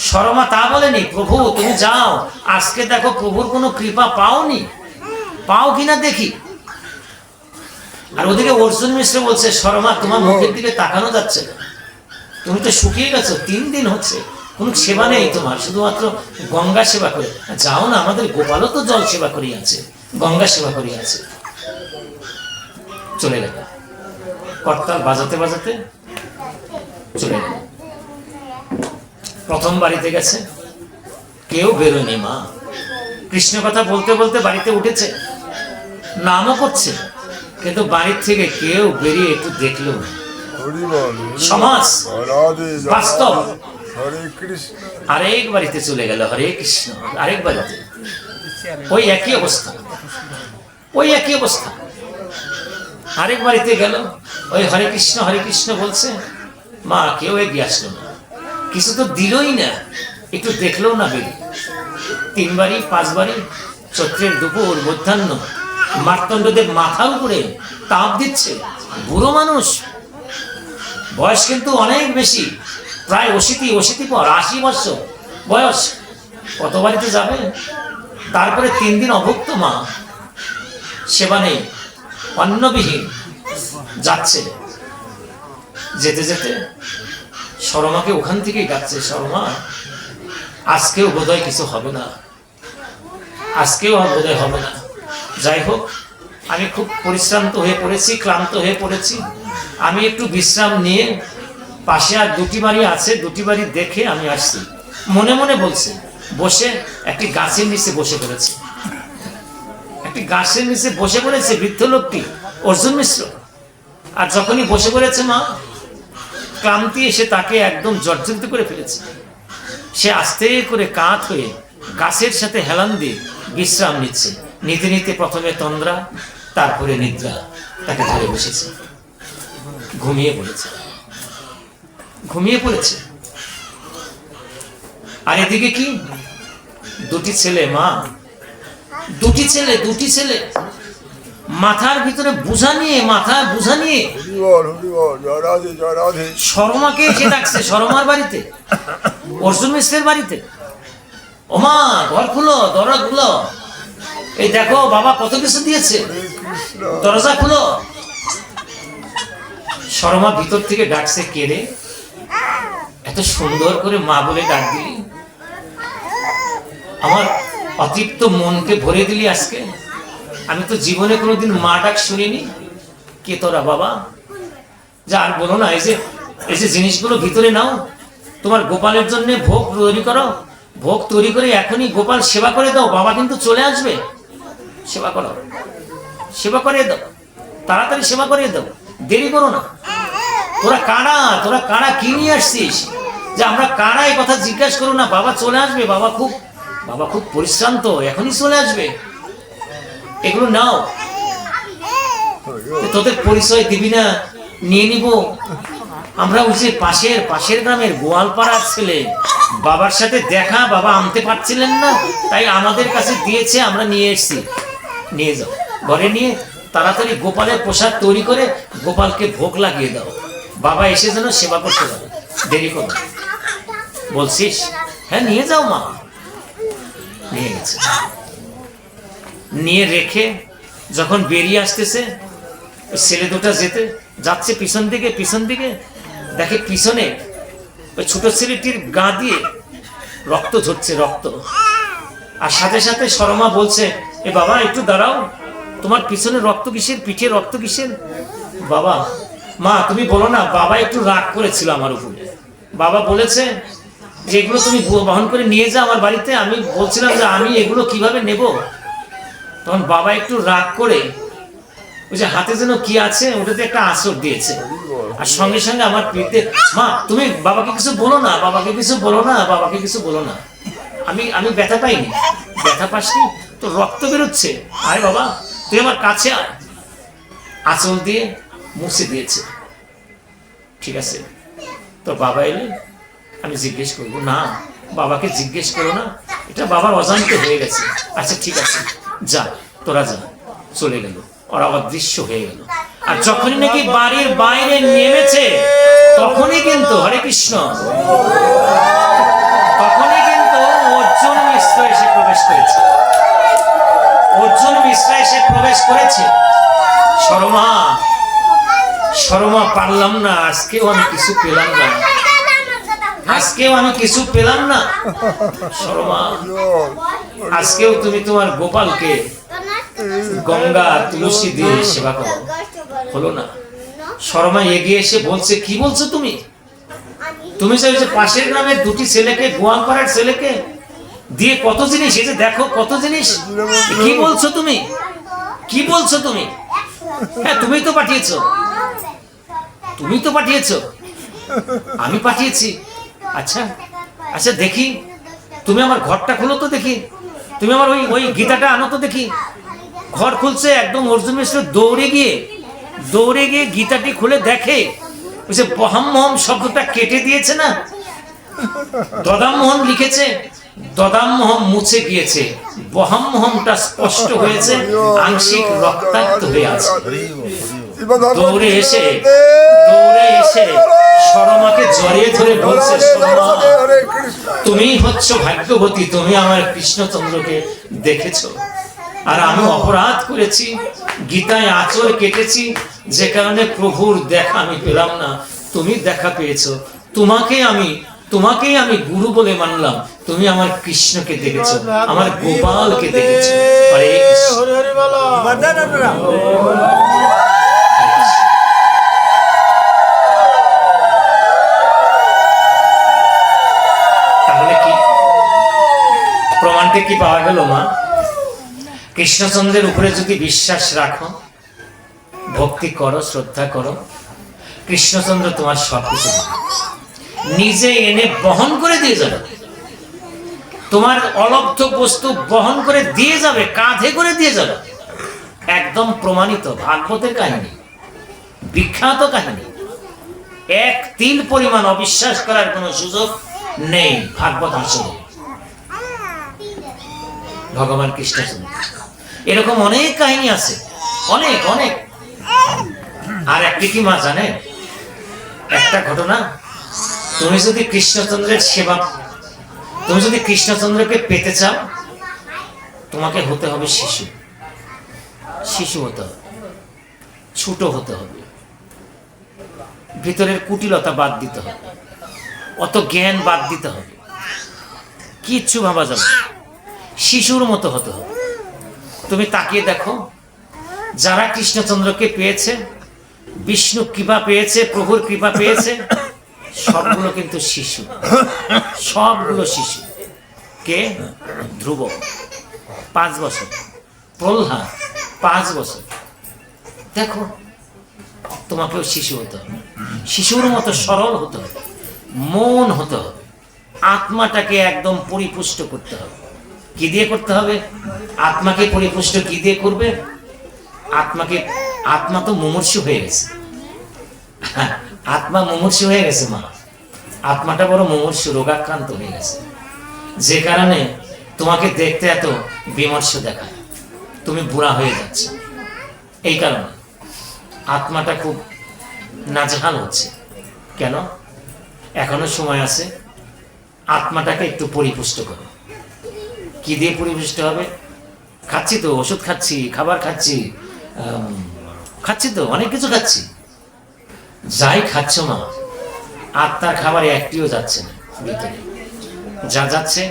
শর্মা তা বলেনি, প্রভু তুমি যাও, আজকে দেখো প্রভুর কোনো কৃপা পাওনি, পাও কিনা দেখি। আর ওদিকে অর্জুন মিশ্র বলছে, শর্মা তোমার মুখের দিকে তাকানো যাচ্ছে না, তুমি তো শুকিয়ে গেছো, 3 দিন হচ্ছে কোনো সেবা নেই তোমার, শুধুমাত্র গঙ্গা সেবা করে যাও না, আমাদের গোপালও তো জল সেবা করিয়াছে, গঙ্গা সেবা করিয়াছে। চলে গেল, করতাল বাজাতে বাজাতে চলে গেল। প্রথম বাড়িতে গেছে, কেউ বেরোয়নি। মা কৃষ্ণ কথা বলতে বলতে বাড়িতে উঠেছে, নামও করছে, কিন্তু বাড়ির থেকে কেউ বেরিয়ে একটু দেখলো না। হরি বল, সমাজ রাধে বাস্তব। হরে কৃষ্ণ। আরেক বাড়িতে চলে গেল, হরে কৃষ্ণ, আরেক বাড়িতে ওই একই অবস্থা, ওই একই অবস্থা। আরেক বাড়িতে গেল, ওই হরে কৃষ্ণ বলছে, মা কেউ এগিয়ে আসলো না, কিছু তো দিলই না, একটু দেখলেও না বেরিয়ে। 3 বাড়ি 5 বাড়ি, চৈত্রের দুপুর মধ্যাহ্ন, মার্তণ্ডদেব মাথার উপরে তাপ দিচ্ছে, বুড়ো মানুষ, বয়স কিন্তু অনেক বেশি, প্রায় 80 পর 80 বছর বয়স, কত বাড়িতে যাবে? তারপরে 3 দিন অভুক্ত মা, সেবা নেই, অন্নবিহীন যাচ্ছে। যেতে যেতে শর্মাকে ওখান থেকেই ডাকছে, শর্মা আজকেও বোধহয় কিছু হবে না, আজকেও বোধহয় হবে না। যাই হোক, আমি খুব পরিশ্রান্ত হয়ে পড়েছি, ক্লান্ত হয়ে পড়েছি, আমি একটু বিশ্রাম নিয়ে পাশে আর 2টি বাড়ি আছে, 2টি বাড়ি দেখে আমি আসছি। মনে মনে বলছে, বসে একটি গাছের নিচে বসে পড়েছে, একটি গাছের নিচে বসে পড়েছে বৃদ্ধ লোকটি অর্জুন মিশ্র। আর যখনই বসে পড়েছে মা, ক্লান্তি এসে তাকে একদম জর্জরিত করে ফেলেছে। সে আস্তে করে কাত হয়ে গাছের সাথে হেলান দিয়ে বিশ্রাম নিচ্ছে। নিতে নিতে প্রথমে তন্দ্রা, তারপরে নিদ্রা তাকে ধরে বসেছে, ঘুমিয়ে পড়েছে, ঘুমিয়ে পড়েছে। আর এদিকে কি, 2টি ছেলে মা, 2টি ছেলে মাথার ভিতরে বোঝা নিয়ে, মাথার বোঝা নিয়ে হরি বল, জয় রাধে। শর্মাকে এসে ডাকছে, শর্মার বাড়িতে, অর্জুন মিশ্রের বাড়িতে। ওমা ঘর খুলো, দরজা খুলো, এই দেখো বাবা কত কিছু দিয়েছে, হরে কৃষ্ণ। দরজা খুলো। শর্মা ভিতর থেকে ডাকছে, কে রে, এত সুন্দর করে মা বলে ডাক দিলি, আমার অতৃপ্ত মনকে ভরে দিলি আজকে, আমি তো জীবনে কোনোদিন মা ডাক শুনিনি। কে তোরা বাবা? যা আর বলো না, এই যে জিনিসগুলো ভিতরে নাও, তোমার গোপালের জন্য ভোগ তৈরি করো, ভোগ তৈরি করে এখনই গোপাল সেবা করে দাও, বাবা কিন্তু চলে আসবে, সেবা করো, সেবা করে দাও, তাড়াতাড়ি সেবা করে দাও, দেরি করো না। তোরা কারা কি নিয়ে আসছিস? যে আমরা কারা, এই কথা জিজ্ঞাসা করো না, বাবা চলে আসবে, বাবা খুব পরিশ্রান্ত, এখনই চলে আসবে, এগুলো নাও। তোদের পরিচয় দিবি না, নিয়ে নিব আমরা। ওই যে পাশের গ্রামের গোয়ালপাড়ার ছেলে, বাবার সাথে দেখা, বাবা আনতে পারছিলেন না, তাই আমাদের কাছে দিয়েছে, আমরা নিয়ে এসেছি, নিয়ে যাও, ঘরে নিয়ে তাড়াতাড়ি গোপালের প্রসাদ তৈরি করে গোপালকে ভোগ লাগিয়ে দাও, বাবা এসে যেন সেবা করতে পারে, দেরি করো। বলছিস? হ্যাঁ নিয়ে যাও মা। নিয়ে গেছে, নিয়ে রেখে যখন বেরিয়ে আসতেছে, ছেলে দুটা যাচ্ছে পিছন দিকে দেখে পিছনে ওই ছোট ছেলেটির গা দিয়ে রক্ত ঝরছে, রক্ত। আর সাথে সাথে শর্মা বলছে, এ বাবা একটু দাঁড়াও, তোমার পিছনে রক্ত কিসের, পিঠে রক্ত কিসের? বাবা, মা তুমি বলো না, বাবা একটু রাগ করেছিল আমার উপরে, বাবা বলেছে যে এগুলো তুমি বহন করে নিয়ে যা আমার বাড়িতে। আমি বলছিলাম যে আমি এগুলো কিভাবে নেব, তখন বাবা একটু রাগ করে ওই যে হাতে যেন কি আছে, ওটাতে একটা আঁচড় দিয়েছে, আর সঙ্গে সঙ্গে আমার পিঠে। মা তুমি বাবাকে কিছু বলো না, বাবাকে কিছু বলো না, বাবাকে কিছু বলো না, আমি ব্যথা পাইনি। ব্যথা পাসনি তো, রক্ত বেরোচ্ছে, আয় বাবা তুই আমার কাছে আয়। আঁচল দিয়ে মুছে দিয়েছে। ঠিক আছে, তোর বাবা এলে আমি জিজ্ঞেস করবো না, বাবাকে জিজ্ঞেস করো না, এটা বাবার অজান্তে হয়ে গেছে। আচ্ছা ঠিক আছে, যা তোরা যা। চলে গেল, ওরা অদৃশ্য হয়ে গেল। আর যখনই নাকি বাড়ির বাইরে নেমেছে, তখনই কিন্তু হরে কৃষ্ণ, করেছে, অর্জুন মিশ্রা এসে প্রবেশ করেছে। শর্মা শর্মা পারলাম না, আজকেও আমি কিছু পেলাম না, আজকেও আমি কিছু পেলাম না। শর্মা আজকেও তুমি তোমার গোপালকে গঙ্গা তুলসী দিয়ে সেবা করো, হলো না। শর্মা এগিয়ে এসে বলছে, কি বলছো তুমি? তুমি যে পাশের গ্রামের দুটি ছেলেকে, গোয়ালপাড়ার ছেলেকে দিয়ে কত জিনিস, এই যে দেখো কত জিনিস, কি বলছো তুমি? কি বলছো তুমি? হ্যাঁ তুমি তো পাঠিয়েছো, তুমি তো পাঠিয়েছো, আমি পাঠিয়েছি। আচ্ছা আচ্ছা দেখি, তুমি আমার ঘরটা খুলো তো দেখি, তুমি আমার ওই ওই গীতাটা আনো তো দেখি। ঘর খুলছে, একদম অর্জুন মিশ্র দৌড়ে গিয়ে গীতাটি খুলে দেখে, ওই যে বহাম্মহম শব্দটা কেটে দিয়েছে না, দদাম্মোহন লিখেছে, দদাম্মোহম মুছে গিয়েছে, বহাম্মহমটা স্পষ্ট হয়েছে, আংশিক রক্তাক্ত হয়ে আছে। দৌড়ে এসে শর্মাকে জড়িয়ে ধরে বলছে, শর্মা তুমি হচ্ছ ভাগ্যবতী, তুমি আমার কৃষ্ণচন্দ্রকে দেখেছো, আর আমি অপরাধ করেছি, গীতায় আঁচল কেটেছি, যে কারণে প্রভুর দেখা আমি পেলাম না, তুমি দেখা পেয়েছো, তোমাকেই আমি গুরু বলে মানলাম, তুমি আমার কৃষ্ণকে দেখেছো, আমার গোপালকে দেখেছো। হরে কৃষ্ণ। তাহলে কি প্রমাণটা কি পাওয়া গেল মা? কৃষ্ণচন্দ্রের উপরে যদি বিশ্বাস রাখো, ভক্তি করো, শ্রদ্ধা করো, কৃষ্ণচন্দ্র তোমার সবকিছু নিজে এনে বহন করে দিয়ে যাবে, তোমার অলব্ধ বস্তু বহন করে দিয়ে যাবে, কাঁধে করে দিয়ে যাবে। একদম প্রমাণিত, ভাগবতের কাহিনী, বিখ্যাত কাহিনী, এক তিল পরিমাণ অবিশ্বাস করার কোনো সুযোগ নেই। ভাগবত আসলে ভগবান কৃষ্ণচন্দ্র, এরকম অনেক কাহিনী আছে, অনেক অনেক। আর একটি কি মা জানে, একটা ঘটনা, তুমি যদি কৃষ্ণচন্দ্রের সেবা, তুমি যদি কৃষ্ণচন্দ্রকে পেতে চাও, তোমাকে হতে হবে শিশু, শিশু হতে হবে, ছোট হতে হবে, ভিতরের কুটিলতা বাদ দিতে হবে, অত জ্ঞান বাদ দিতে হবে, কিচ্ছু ভাবা যাবে, শিশুর মতো হতে হবে। তুমি তাকিয়ে দেখো, যারা কৃষ্ণচন্দ্রকে পেয়েছে, বিষ্ণু কৃপা পেয়েছে, প্রভুর কৃপা পেয়েছে, সবগুলো কিন্তু শিশু, সবগুলো শিশু। কে? ধ্রুব 5 বছর, প্রহ্লাদ 5 বছর। দেখো, তোমাকেও শিশু হতে হবে, শিশুর মতো সরল হতে হবে, মন হতে হবে, আত্মাটাকে একদম পরিপুষ্ট করতে হবে। কি দিয়ে করতে হবে? আত্মাকে পরিপুষ্ট কি দিয়ে করবে? আত্মা তো মুমূর্ষু হয়ে গেছে, আত্মা মুমূর্ষু হয়ে গেছে মা, আত্মাটা বড় মুমূর্ষু, রোগাক্রান্ত হয়ে গেছে, যে কারণে তোমাকে দেখতে এত বিমর্ষ দেখায়, তুমি বুড়া হয়ে যাচ্ছে। এই কারণে আত্মাটা খুব নাজেহাল হচ্ছে। কেন? এখনো সময় আছে, আত্মাটাকে একটু পরিপুষ্ট করো। কি দিয়ে পরিপুষ্ট হবে? খাচ্ছি তো, ওষুধ খাচ্ছি, খাবার খাচ্ছি, খাচ্ছি তো, অনেক কিছু খাচ্ছি, যাই খাচ্ছ মা, আত্মার খাবারে একটিও যাচ্ছে না ভিতরে, যা যাচ্ছে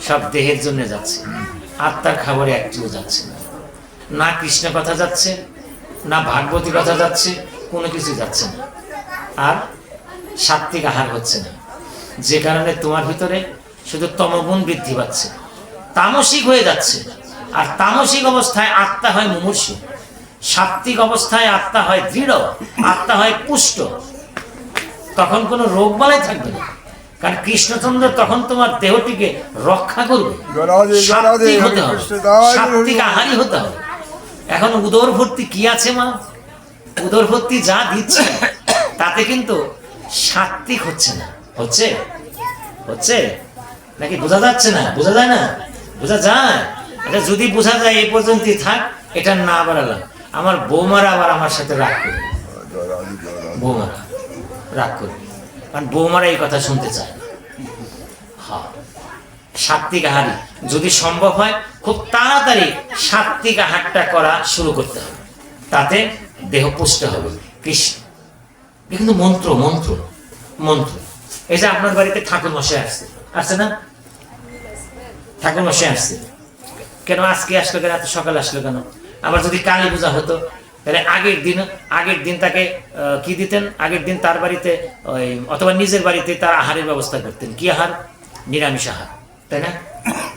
সব দেহের জন্য যাচ্ছে, আত্মার খাবারে একটিও যাচ্ছে না। না কৃষ্ণ কথা যাচ্ছে, না ভাগবতী কথা যাচ্ছে, কোনো কিছু যাচ্ছে না, আর সাত্বিক আহার হচ্ছে না, যে কারণে তোমার ভিতরে শুধু তমগুণ বৃদ্ধি পাচ্ছে, তামসিক হয়ে যাচ্ছে। আর তামসিক অবস্থায় আত্মা হয় মুমূর্ষু, সাত্বিক অবস্থায় আত্মা হয় দৃঢ়, আত্মা হয় পুষ্ট, তখন কোনো রোগ বালাই থাকবে না, কারণ কৃষ্ণচন্দ্র তখন তোমার দেহটিকে রক্ষা করবে। সাত্বিক হতে হবে, সাত্বিক আহারই হতে হবে। এখন উদর ভর্তি কি আছে মা? উদর ভর্তি যা দিচ্ছে তাতে কিন্তু সাত্বিক হচ্ছে না। হচ্ছে হচ্ছে নাকি বোঝা যাচ্ছে না? বোঝা যায় না? বোঝা যায়? এটা যদি বোঝা যায় এই পর্যন্তই থাক, এটা না বাড়ালাম। আমার বৌমারা আবার আমার সাথে রাগ করবে, বৌমারা রাগ করবে, কারণ বৌমারা এই কথা শুনতে চায় না। হ্যাঁ, সাত্বিক আহারই। যদি সম্ভব হয় খুব তাড়াতাড়ি সাত্বিক আহারটা করা শুরু করতে হবে, তাতে দেহ পুষ্ট হবে। কৃষ্ণ কিন্তু মন্ত্র মন্ত্র মন্ত্র। এই যে আপনার বাড়িতে ঠাকুর মশাই আসছে, আসছে না? ঠাকুর মশাই আসছে কেন? আজকে আসলো কেন? এত সকালে আসলো কেন? আবার যদি কালী পূজা হতো তাহলে আগের দিন তাকে কি দিতেন? আগের দিন তার বাড়িতে ওই অথবা নিজের বাড়িতে তার আহারের ব্যবস্থা করতেন। কি আহার? নিরামিষ আহার, তাই না?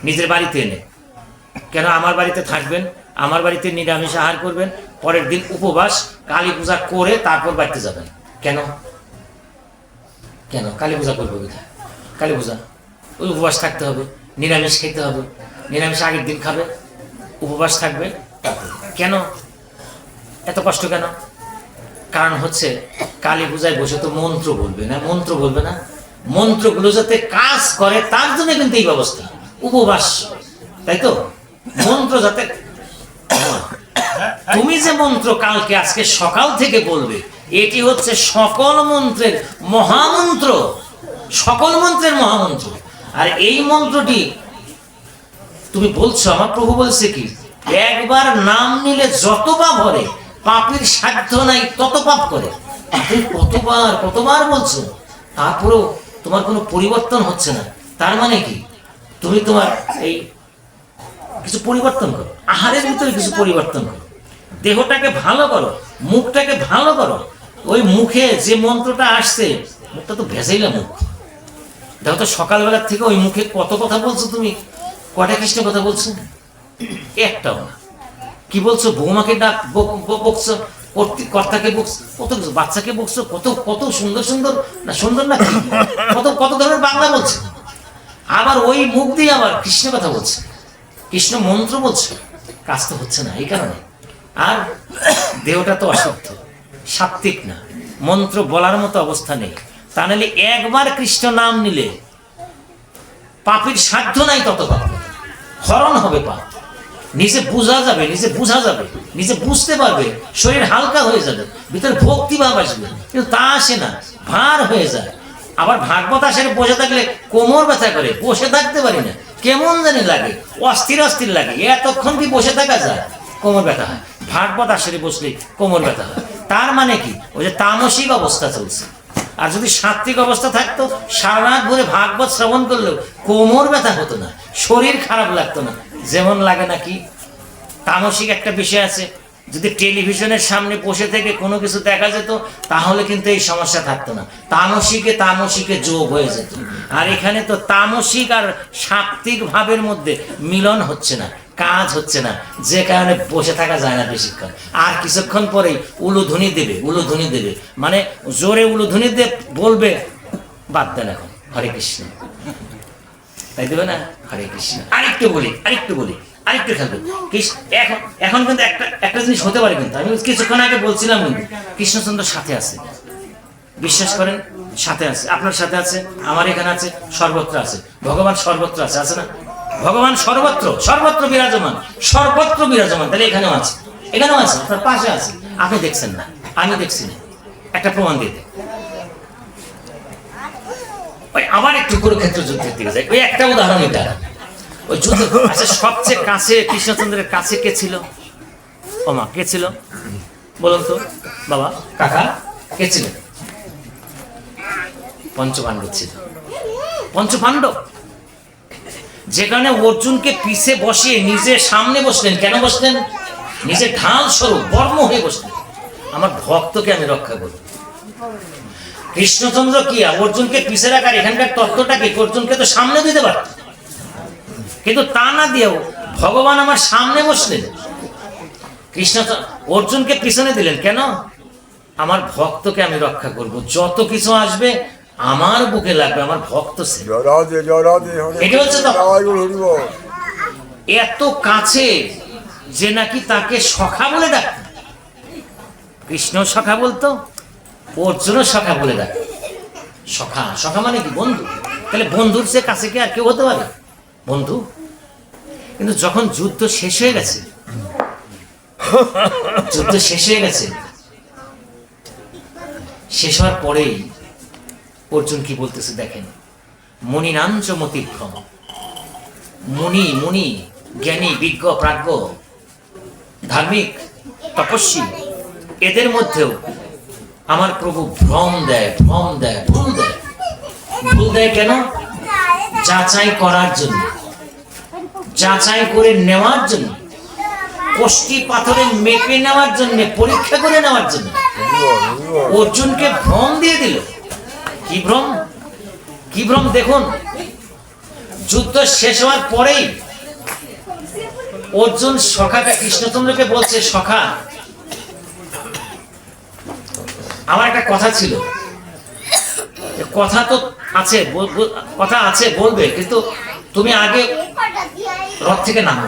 নিজের বাড়িতে এনে কেন আমার বাড়িতে থাকবেন, আমার বাড়িতে নিরামিষ আহার করবেন, পরের দিন উপবাস কালী পূজা করে তারপর বাড়িতে যাবেন। কেন? কেন কালী পূজা করবো? কোথায় কালী পূজা? ওই উপবাস থাকতে হবে, নিরামিষ খেতে হবে, নিরামিষ আগের দিন খাবে, উপবাস থাকবে। কেন এত কষ্ট কেন? কারণ হচ্ছে কালী পূজায় বসে তো মন্ত্র বলবে না, মন্ত্র বলবে না, মন্ত্রগুলো যাতে কাজ করে তার জন্য কিন্তু এই ব্যবস্থা, উপবাস, তাই তো? মন্ত্র যাতে, তুমি যে মন্ত্র কালকে আজকে সকাল থেকে বলবে, এটি হচ্ছে সকল মন্ত্রের মহামন্ত্র, সকল মন্ত্রের মহামন্ত্র। আর এই মন্ত্রটি তুমি বলছো, আমার প্রভু বলছে কি, একবার নাম নিলে যত পাপ হরে, পাপের সাধ্য নাই তত পাপ করে। তুমি কতবার বলছো, তারপরেও তোমার কোনো পরিবর্তন হচ্ছে না। তার মানে কি, তুমি তোমার এই কিছু পরিবর্তন করো, আহারের ভিতরে কিছু পরিবর্তন করো, দেহটাকে ভালো করো, মুখটাকে ভালো করো। ওই মুখে যে মন্ত্রটা আসছে, মুখটা তো ভেজাইলা মুখ। দেখো তো সকালবেলার থেকে ওই মুখে কত কথা বলছো তুমি, কটা কৃষ্ণ কথা বলছো? একটাও না। কি বলছো? বৌমাকে ডাক বকছো, কর্তাকে বকছো, কত কিছু, বাচ্চাকে বকছো, কত কত সুন্দর সুন্দর না, সুন্দর না কত কত ধরনের বাংলা বলছে। আবার ওই মুখ দিয়ে আবার কৃষ্ণ কথা বলছে, কৃষ্ণ মন্ত্র বলছে, কাজ তো হচ্ছে না এই কারণে। আর দেহটা তো অশুদ্ধ, সাত্ত্বিক না, মন্ত্র বলার মতো অবস্থা নেই। তা নাহলে একবার কৃষ্ণ নাম নিলে পাপের সাধ্য নাই তত পাপ, হরণ হবে পাপ, নিজে বোঝা যাবে, নিজে বুঝতে পারবে, শরীর হালকা হয়ে যাবে, ভিতরে ভক্তি ভাব আসবে। কিন্তু তা আসে না, ভার হয়ে যায়। আবার ভাগবত আসলে বসে থাকলে কোমর ব্যথা করে, বসে থাকতে পারি না, কেমন জানি লাগে, অস্থির অস্থির লাগে। এতক্ষণ কি বসে থাকা যায়? কোমর ব্যথা হয়। ভাগবত আসলে বসলে কোমর ব্যথা হয়। তার মানে কি, ওই যে তামসিক অবস্থা চলছে। আর যদি সাত্বিক অবস্থা থাকতো, সারা রাত ভরে ভাগবত শ্রবণ করলেও কোমর ব্যথা হতো না, শরীর খারাপ লাগতো না, যেমন লাগে নাকি। তামসিক একটা বিষয় আছে, যদি টেলিভিশনের সামনে বসে থেকে কোনো কিছু দেখা যেত তাহলে কিন্তু এই সমস্যা থাকতো না, তামসিকে যোগ হয়ে যেত। আর এখানে তো তামসিক আর সাত্বিক ভাবের মধ্যে মিলন হচ্ছে না, কাজ হচ্ছে না, যে কারণে বসে থাকা যায় না বেশিক্ষণ। আর কিছুক্ষণ পরেই উলুধ্বনি দেবে, মানে জোরে উলুধ্বনি দিয়ে বলবে, বাদ দেন এখন, হরে কৃষ্ণ, তাই দেবে না, হরে কৃষ্ণ। আরেকটু বলি আরেকটু খেলবে। এখন কিন্তু একটা জিনিস হতে পারে, কিন্তু আমি কিছুক্ষণ আগে বলছিলাম, কিন্তু কৃষ্ণচন্দ্র সাথে আছে, বিশ্বাস করেন, সাথে আছে, আপনার সাথে আছে, আমার এখানে আছে, সর্বত্র আছে। ভগবান সর্বত্র আছে না? ভগবান সর্বত্র বিরাজমান, তাহলে এখানেও আছে, আপনার পাশে আছে, আপনি দেখছেন না, আমি দেখছি না। একটা প্রমাণ দিতে ওই আবার একটু কুরুক্ষেত্র যুদ্ধের দিকে যাই, ওই একটা উদাহরণ এটা। ওই যুদ্ধ, আচ্ছা সবচেয়ে কাছে কৃষ্ণচন্দ্রের কাছে কে ছিল? ওমা, কে ছিল বলুন তো বাবা, কাকা, কে ছিল? পঞ্চপাণ্ডব ছিল। পঞ্চপাণ্ডব, যেখানে অর্জুনকে পিছে বসিয়ে নিজে সামনে বসলেন। কেন বসলেন? নিজে ঢাল স্বরূপ বর্ম হয়ে বসলেন, আমার ভক্তকে আমি রক্ষা করব। কৃষ্ণচন্দ্র কি অর্জুনকে পিছে রাখার এখানকার তত্ত্বটা কি? অর্জুনকে তো সামনে দিতে পারত, কিন্তু তা না দিয়েও ভগবান আমার সামনে বসলেন, অর্জুনকে পিছনে দিলেন। কেন? আমার ভক্তকে আমি রক্ষা করব, যত কিছু আসবে আমার বুকে লাগবে, আমার ভক্ত সে। এটা হচ্ছে এত কাছে যে নাকি তাকে সখা বলে ডাকত। কৃষ্ণ সখা বলতো, অর্জুনও সখা বলে ডাকত। সখা মানে কি? বন্ধু। তাহলে বন্ধুর সে কাছে কি আর কেউ হতে পারে? বন্ধু। কিন্তু যখন যুদ্ধ শেষ হয়ে গেছে, শেষ হওয়ার পরেই অর্জুন কি বলতেছে দেখেন, মনিনাঞ্চ মতিভ্রম, মুনি মুনি জ্ঞানী বিজ্ঞ প্রাজ্ঞ ধার্মিক তপস্বী এদের মধ্যেও আমার প্রভু ভ্রম দেয় ভ্রম দেয় ভুল দেয়। ভুল দেয় কেন? যাচাই করার জন্য, যাচাই করে নেওয়ার জন্য, কষ্টি পাথরে মেপে নেওয়ার জন্য, পরীক্ষা করে নেওয়ার জন্য অর্জুনকে ভ্রম দিয়ে দিল। কি ভ্রম? কি ভ্রম? দেখুন, যুদ্ধ শেষ হওয়ার পরেই অর্জুন সখাকে কৃষ্ণচন্দ্রকে বলছে, সখা আমার একটা কথা ছিল, কথা তো আছে, কথা আছে বলবে, কিন্তু তুমি আগে রথ থেকে নামো,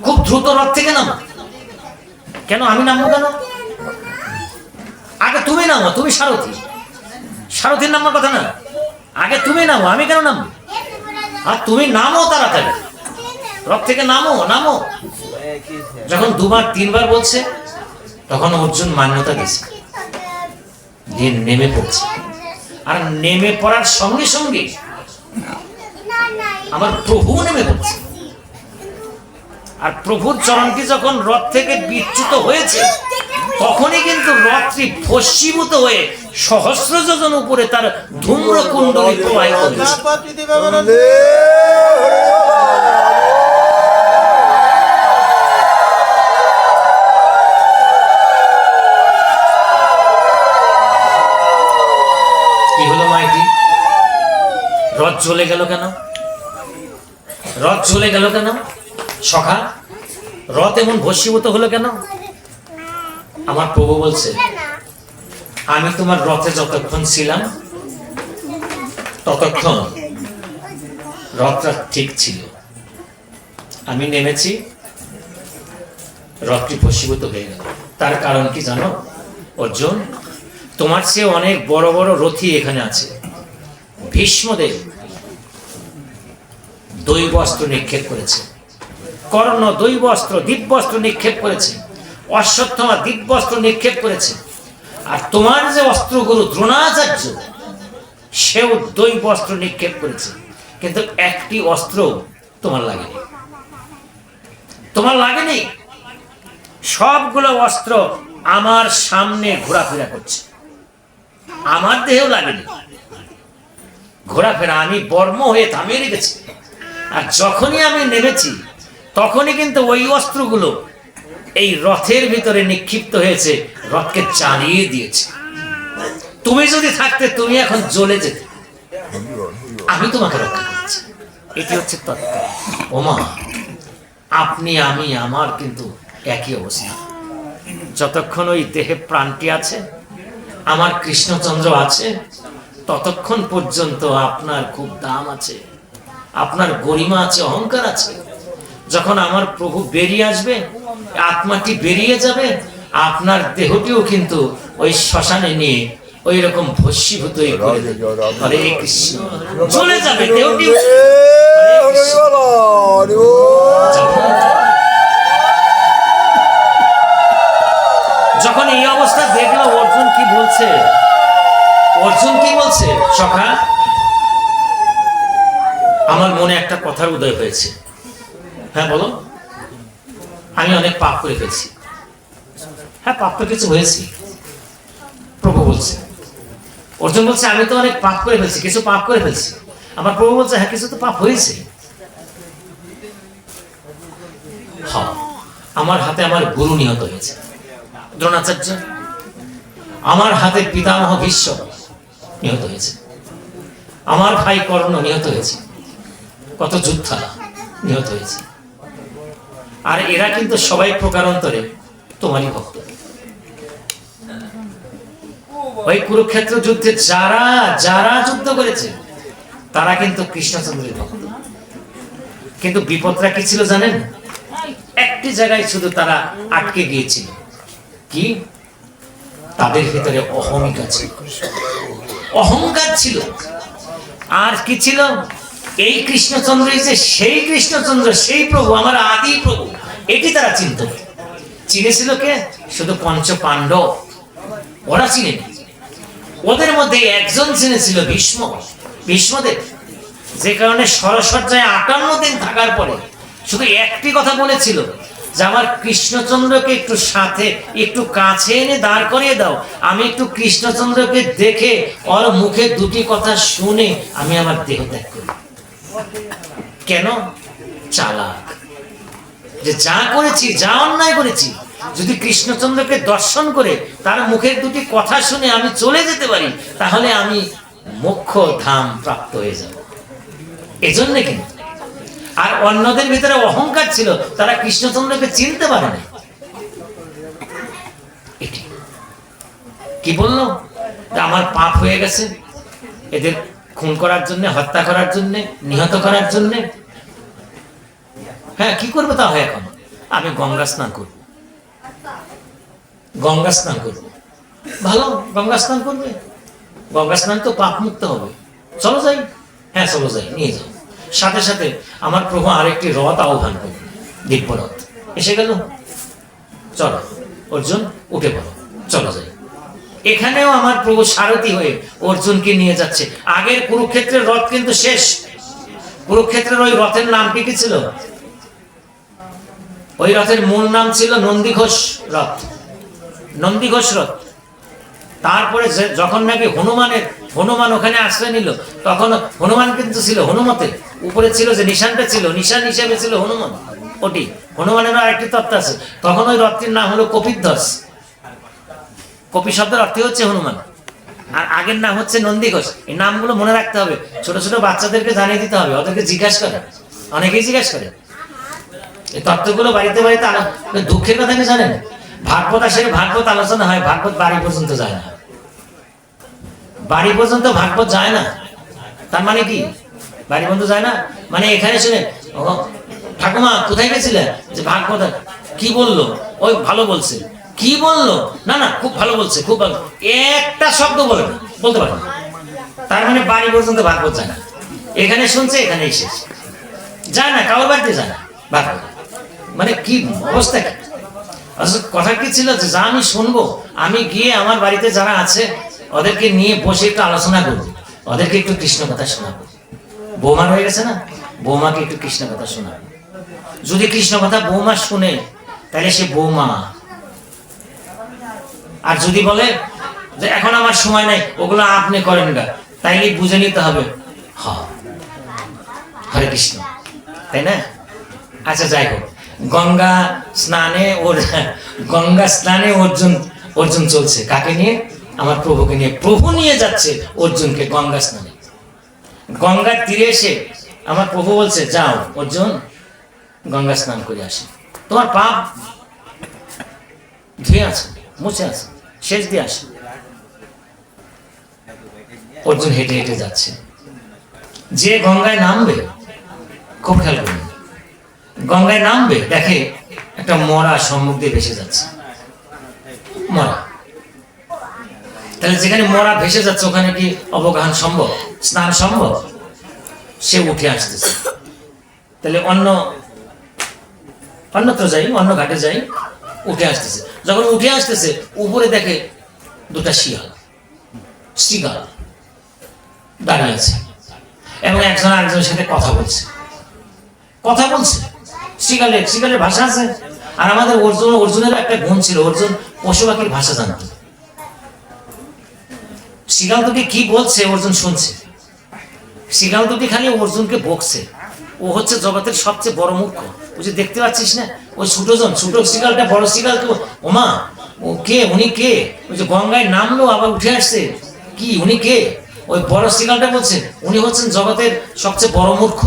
খুব দ্রুত রথ থেকে নামো। কেন আমি নামবো কেন? আগে তুমি নামো, তুমি সারথি, সারথির নামার কথা না, আগে তুমি নামো, আমি কেন নামবো? আর তুমি নামো তাড়াতাড়ি, রথ থেকে নামো নামো। যখন দুবার তিনবার বলছে তখন অর্জুন মান্যতা দিয়েছে, দিয়ে নেমে পড়ছে। আর নেমে পড়ার সঙ্গে সঙ্গে আমার প্রভু নেমে পড়ছে। আর প্রভুর চরণটি যখন রথ থেকে বিচ্যুত হয়েছে তখনই কিন্তু রথটি ভস্মীভূত হয়ে সহস্র যোজন উপরে তার ধূম্রকুণ্ডলী প্রবাহিত হয়েছে। কি হলো মাইটি? রথ জ্বলে গেল কেন? রথ জ্বলে গেল কেন সখা? রথ এমন ভস্মীভূত হলো কেন? আমার প্রভু বলছে, আমি তোমার রথে যতক্ষণ ছিলাম ততক্ষণ রথটা ঠিক ছিল। আমি নেমেছি, রথটি ভস্মীভূত হয়ে গেল। তার কারণ কি জানো অর্জুন? তোমার চেয়ে অনেক বড় বড় রথী এখানে আছে। ভীষ্মদেব দৈবস্ত্র নিক্ষেপ করেছে, কর্ণ দৈবস্ত্র দিব্যস্ত্র নিক্ষেপ করেছে, অশ্বত্থামা দিব্যস্ত্র নিক্ষেপ করেছে। আর তোমার যে অস্ত্রগুরু দ্রোণাচার্য সেও দৈবস্ত্র নিক্ষেপ করেছে, কিন্তু একটি অস্ত্র তোমার লাগেনি। তোমার লাগেনি। সবগুলো অস্ত্র আমার সামনে ঘোরাফেরা করছে, আমার দেহেও লাগেনি ঘোরাফেরা। আমি বর্ম হয়ে থামিয়ে রেখেছি। আর যখনই আমি নেমেছি তখনই কিন্তু ওই অস্ত্রগুলো এই রথের ভিতরে নিক্ষিপ্ত হয়েছে, রথকে জ্বালিয়ে দিয়েছে। তুমি যদি থাকতে তুমি এখন জ্বলে যেতে, আমি তোমাকে রক্ষা করছি। এটি হচ্ছে তত্ত্ব। ওমা, আপনি আমি আমার কিন্তু একই অবস্থা। যতক্ষণ ওই দেহে প্রাণটি আছে, আমার কৃষ্ণচন্দ্র আছে, ততক্ষণ পর্যন্ত আপনার খুব দাম আছে, আপনার গরিমা আছে, অহংকার আছে। যখন আমার প্রভু বেরিয়ে আসবে, আত্মাটি বেরিয়ে যাবে, আপনার দেহটিও কিন্তু ওই শ্মশানে নিয়ে ওই রকম ভস্মীভূত হরে কৃষ্ণ চলে যাবে দেহটি। যখন এই অবস্থা দেখলো অর্জুন কি বলছে? অর্জুন কি বলছে? সখা, আমার মনে একটা কথার উদয় হয়েছে। হ্যাঁ বলো। আমি অনেক পাপ করে ফেলছি। হ্যাঁ, পাপ তো কিছু হয়েছে। প্রভু বলছে, অর্জুন বলছে আমি তো অনেক পাপ করে ফেলছি, কিছু পাপ করে ফেলছি। আমার প্রভু বলছে হ্যাঁ, কিছু তো পাপ হয়েছে। হ্যাঁ, আমার হাতে আমার গুরু নিহত হয়েছে, দ্রোণাচার্য। আমার হাতে পিতামহ ভীষ্ম নিহত হয়েছে, আমার ভাই কর্ণ নিহত হয়েছে, কত যোদ্ধা নিহত হয়েছে। আর এরা কিন্তু সবাই প্রকারান্তরে তোমারই ভক্ত। ওই কুরুক্ষেত্র যুদ্ধে যারা যারা যুদ্ধ করেছে তারা কিন্তু কৃষ্ণচন্দ্রের ভক্ত। কিন্তু বিপদটা কি ছিল জানেন? একটি জায়গায় শুধু তারা আটকে গিয়েছিল। কি? তাদের ভিতরে অহমিকা ছিল, অহংকার ছিল। আর কি ছিল? এই কৃষ্ণচন্দ্র যে সেই কৃষ্ণচন্দ্র, সেই প্রভু, আমার আদি প্রভু, এটি তারা চিনত। চিনেছিল কে? শুধু পঞ্চ পাণ্ডব, ওরা চিনেনি। ওদের মধ্যে একজন চিনেছিল ভীষ্মদেব। যে কারণে সরসজ্জায় 58 দিন থাকার পরে শুধু একটি কথা বলেছিল যে আমার কৃষ্ণচন্দ্রকে একটু সাথে একটু কাছে এনে দাঁড় করিয়ে দাও, আমি একটু কৃষ্ণচন্দ্রকে দেখে ওর মুখে দুটি কথা শুনে আমি আমার দেহ ত্যাগ করি। কেন? চালাক, যে যা করেছি, যা অন্যায় করেছি, যদি কৃষ্ণচন্দ্রকে দর্শন করে তার মুখের দুটি কথা শুনে আমি চলে যেতে পারি, তাহলে আমি মোক্ষ ধাম প্রাপ্ত হয়ে যাব। এজন্য কিন্তু আর অন্যদের ভিতরে অহংকার ছিল, তারা কৃষ্ণচন্দ্রকে চিনতে পারে না। কি বললো? আমার পাপ হয়ে গেছে, এদের খুন করার জন্য, হত্যা করার জন্য, নিহত করার জন্য। হ্যাঁ, কি করবে তা হয়? এখন আমি গঙ্গা স্নান করব, গঙ্গা স্নান করব। ভালো, গঙ্গা স্নান করবে, গঙ্গা স্নান তো পাপ মুক্ত হবে। চলো যাই। হ্যাঁ চলো যাই, নিয়ে যাও। সাথে সাথে আমার প্রভু আরেকটি রথ আহ্বান করবে, দিব্য রথ এসে গেল। চলো অর্জুন, উঠে পড়ো, চলো যাই। এখানেও আমার প্রভু সারথি হয়ে অর্জুনকে নিয়ে যাচ্ছে। আগের কুরুক্ষেত্রের রথ কিন্তু শেষ। কুরুক্ষেত্রের ওই রথের নাম কি ছিল? ওই রথের মূল নাম ছিল নন্দীঘোষ রথ, নন্দীঘোষ রথ। তারপরে যখন নাকি হনুমান ওখানে আশ্রয় নিল, তখন হনুমান কিন্তু ছিল হনুমতের উপরে, ছিল যে নিশানটা ছিল, নিশান হিসেবে ছিল হনুমান। ওটি হনুমানেরও আরেকটি তত্ত্ব আছে। তখন ওই রথটির নাম হলো কপিধ্বজ। কপি শব্দের অর্থ হচ্ছে হনুমান, আর আগের নাম হচ্ছে নন্দীঘোষ। এই নামগুলো মনে রাখতে হবে, ছোট ছোট বাচ্চাদেরকে জানিয়ে দিতে হবে, ওদেরকে জিজ্ঞাসা করে, অনেকেই জিজ্ঞাসা করে। এই তত্ত্বগুলো বাড়িতে বাড়িতে দুঃখের কথা কি জানেন? ভাগবত আসে, ভাগবত আলোচনা হয়, ভাগবত বাড়ি পর্যন্ত যায় না। বাড়ি পর্যন্ত ভাগবত যায় না, তার মানে কি? বাড়ি পর্যন্ত যায় না মানে এখানে শুনে, ও ঠাকুমা কোথায় গেছিলে? যে ভাগবত কি বললো? ওই ভালো বলছে। কি বললো? না না, খুব ভালো বলছে, খুব ভালো। একটা শব্দ বলে না, বলতে পারে না। তার মানে বাড়ি পর্যন্ত ভাগবত যায় না। এখানে শুনছে, এখানেই শেষ, যায় না, কারোর বাড়িতে যায় না ভাগবত। মানে কি অবস্থা? কি কথা কি ছিল যে যা আমি শুনবো, আমি গিয়ে আমার বাড়িতে যারা আছে ওদেরকে নিয়ে বসে একটু আলোচনা করবো, ওদেরকে একটু কৃষ্ণ কথা শোনাবো। বৌমা হয়ে গেছে না, বৌমাকে একটু কৃষ্ণ কথা শোনাবো। যদি কৃষ্ণ কথা বৌমা শুনে, তাহলে সে বৌমা। আর যদি বলে যে এখন আমার সময় নাই, ওগুলো আপনি করেন গা, তাইলে বুঝে নিতে হবে হরে কৃষ্ণ, তাই না? আচ্ছা যাই হোক, গঙ্গা স্নানে অর্জুন চলছে। কাকে নিয়ে? আমার প্রভুকে নিয়ে। প্রভু নিয়ে যাচ্ছে অর্জুনকে গঙ্গা স্নানে। গঙ্গার তীরে এসে আমার প্রভু বলছে, যাও অর্জুন, গঙ্গা স্নান করে আসে, তোমার পাপ ধুয়ে আছে, মুছে আছে, শেষ দিয়ে আসে। অর্জুন হেঁটে হেঁটে যাচ্ছে। যে গঙ্গায় নামবে, খুব খেয়াল করুন, গঙ্গায় নামবে, দেখে একটা মরা সম্মুখ দিয়ে ভেসে যাচ্ছে, মরা। তাহলে যেখানে মরা ভেসে যাচ্ছে, ওখানে কি অবগাহন সম্ভব? স্নান সম্ভব? সে উঠে আসতেছে। তাহলে অন্যত্র যাই, অন্য ঘাটে যাই, উঠে আসতেছে। যখন উঠে আসতেছে, উপরে দেখে দুটা শ্রীগাল দাঁড়িয়ে আছে, এবং একজন আরেকজনের সাথে কথা বলছে। শ্রীগালের ভাষা আছে। আর আমাদের অর্জুনের একটা গুণ ছিল, অর্জুন পশু পাখির ভাষা জানত। শ্রীগাল দুটি কি বলছে অর্জুন শুনছে। শ্রীগাল দুটি খালি অর্জুনকে বকছে। ও হচ্ছে জগতের সবচেয়ে বড় মূর্খ। ওই যে দেখতে পাচ্ছিস না, ওই ছোট শ্রীগালটা বড় শ্রীগালকে, ওমা ও কে, উনি কে? ওই যে গঙ্গায় নামলো আবার উঠে আসছে, কি উনি কে? ওই বড় শ্রীগালটা বলছে উনি হচ্ছেন জগতের সবচেয়ে বড় মূর্খ।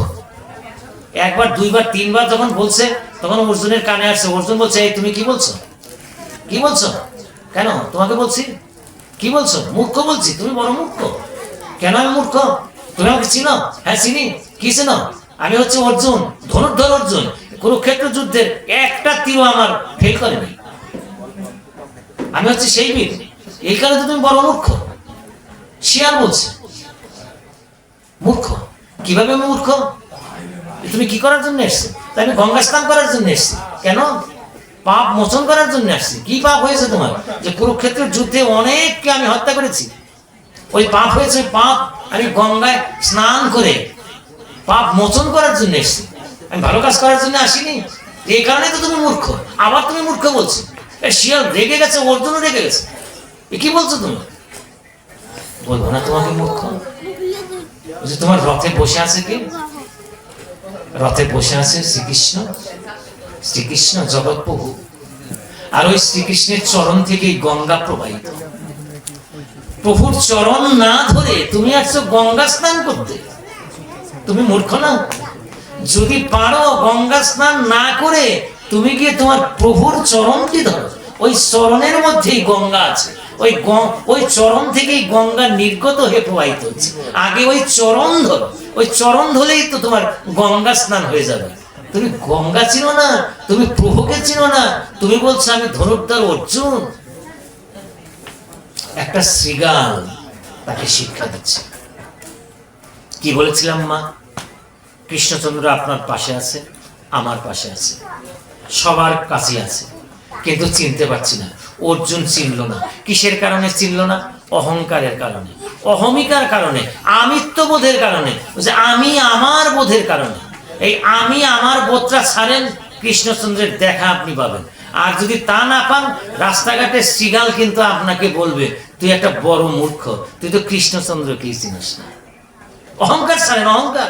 একবার, দুইবার, তিনবার যখন বলছে, তখন অর্জুনের কানে আসছে। অর্জুন বলছে, এই তুমি কি বলছো? কি বলছো? কেন তোমাকে বলছি? কি বলছো? মূর্খ বলছি, তুমি বড় মূর্খ। কেন আমি মূর্খ? তুমি আমাকে চিনো? হ্যাঁ চিনি। কি চিনো? আমি হচ্ছে অর্জুন, ধনুর্ধর অর্জুন। কুরুক্ষেত্র যুদ্ধের একটা তীর আমার ফেল করেনি। আমি হচ্ছে সেই বীর। এই কারণে তো তুমি বড় মূর্খ। শিয়াল বলছে মূর্খ। কিভাবে আমি মূর্খ? তুমি কি করার জন্য এসছো? তাই আমি গঙ্গা স্নান করার জন্য এসছি। কেন? পাপ মোচন করার জন্য আসছি। কি পাপ হয়েছে তোমার? যে কুরুক্ষেত্রের যুদ্ধে অনেককে আমি হত্যা করেছি। ওই পাপ হয়েছে, পাপ আমি গঙ্গায় স্নান করে পাপ মোচন করার জন্য এসেছি, আমি ভালো কাজ করার জন্য আসিনি। এই কারণে তো তুমি মূর্খ। আবার তুমি মূর্খ বলছো। শিয়াল রেগে গেছে, অর্জুনও রেগে গেছে। এ কি বলছো তুমি? বলবো না তোমাকে মূর্খ? তোমার রথে বসে আছে কে? রথে বসে আছে শ্রীকৃষ্ণ। শ্রীকৃষ্ণ জগৎ প্রভু। আর ওই শ্রীকৃষ্ণের চরণ থেকেই গঙ্গা প্রবাহিত। প্রভুর চরণ না ধরে তুমি আসছো গঙ্গা স্নান করতে? তুমি মূর্খ না? যদি পারো গঙ্গা স্নান না করে তুমি গিয়ে তোমার প্রভুর চরণটি ধরো। ওই চরণের মধ্যেই গঙ্গা আছে। ওই চরণ থেকেই গঙ্গা নির্গত হয়ে প্রবাহিত হচ্ছে। আগে ওই চরণ ধরো। ওই চরণ ধরলেই তো তোমার গঙ্গা স্নান হয়ে যাবে। তুমি গঙ্গা চিনো না, তুমি প্রভুকে চিনো না, তুমি বলছো আমি ধনুর্ধর অর্জুন। একটা শৃগাল তাকে শিক্ষা দিচ্ছে। কি বলেছিলাম মা? কৃষ্ণচন্দ্র আপনার পাশে আছে, আমার পাশে আছে, সবার কাছে আছে, কিন্তু চিনতে পারছি না। অর্জুন চিনল না। কিসের কারণে চিনল না? অহংকারের কারণে, অহমিকার কারণে, আমিত্ববোধের কারণে, আমি আমার বোধের কারণে। এই আমি আমার বোধটা ছাড়েন, কৃষ্ণচন্দ্রের দেখা আপনি পাবেন। আর যদি তা না পান, রাস্তাঘাটে শৃগাল কিন্তু আপনাকে বলবে তুই একটা বড় মূর্খ, তুই তো কৃষ্ণচন্দ্রকেই চিনিস না। অহংকার ছাড়েন, অহংকার।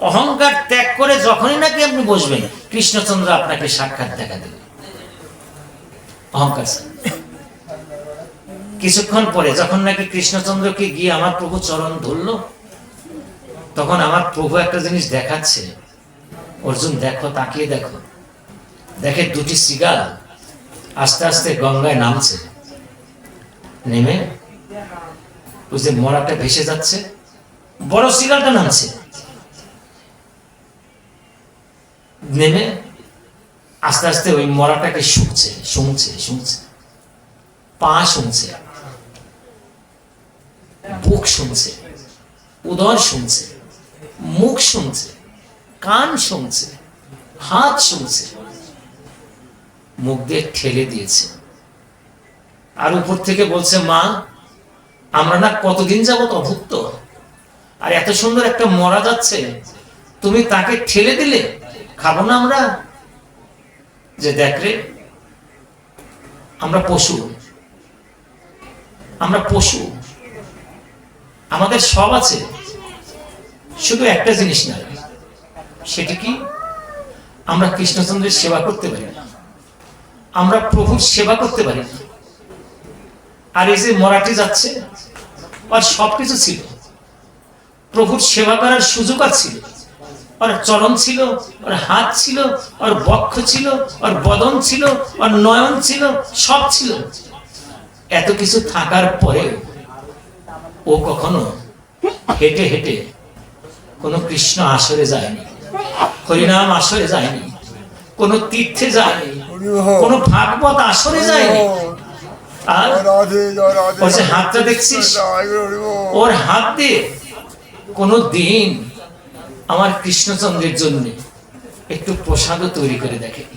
অহংকার ত্যাগ করে যখনই নাকি আপনি বসবেন, কৃষ্ণচন্দ্র আপনাকে সাক্ষাৎ দেখা দেবে। অহংকার ছাড়েন। কিছুক্ষণ পরে যখন নাকি কৃষ্ণচন্দ্রকে গিয়ে আমার প্রভু চরণ ধরল, তখন আমার প্রভু একটা জিনিস দেখাচ্ছে। অর্জুন দেখো, তাকিয়ে দেখো। দেখে দুটি শৃগাল আস্তে আস্তে গঙ্গায় নামছে। নেমে ওই যে মরাটা ভেসে যাচ্ছে, বড় শৃগালটা নামছে। নেমে আস্তে আস্তে ওই মরাটাকে শুকছে, শুনছে, শুনছে, পা শুনছে, বুক শুনছে, উদর শুনছে, মুখ শুনছে, কান শুনছে, হাত শুনছে, মুখ দিয়ে ঠেলে দিয়েছে। আর উপর থেকে বলছে, মা আমরা না কতদিন যাবত অভুক্ত, আর এত সুন্দর একটা মরা যাচ্ছে, তুমি তাকে ঠেলে দিলে, খাবো না আমরা? যে দেখ রে, আমরা পশু, আমরা পশু, আমাদের সব আছে, শুধু একটা জিনিস না। সেটা কি? আমরা কৃষ্ণচন্দ্রের সেবা করতে পারি না, আমরা প্রভুর সেবা করতে পারি না। আর এই যে মরাটি যাচ্ছে, আর সবকিছু ছিল, প্রভুর সেবা করার সুযোগ ছিল। ওর চরণ ছিল, ওর হাত ছিল, ওর বক্ষ ছিল, ওর বদন ছিল, ওর নয়ন ছিল, সব ছিল। এত কিছু থাকার পরে ও কখনো হেঁটে হেঁটে কোনো কৃষ্ণ আসরে যায়নি, হরিনাম আসরে যায়নি, কোনো তীর্থে যায়নি, কোনো ভাগবত আসরে যায়নি। আর ওর যে হাতটা দেখছিস, ওর হাত দিয়ে কোনো দিন আমার কৃষ্ণচন্দ্রের জন্য একটু প্রসাদও তৈরি করে দেখেনি,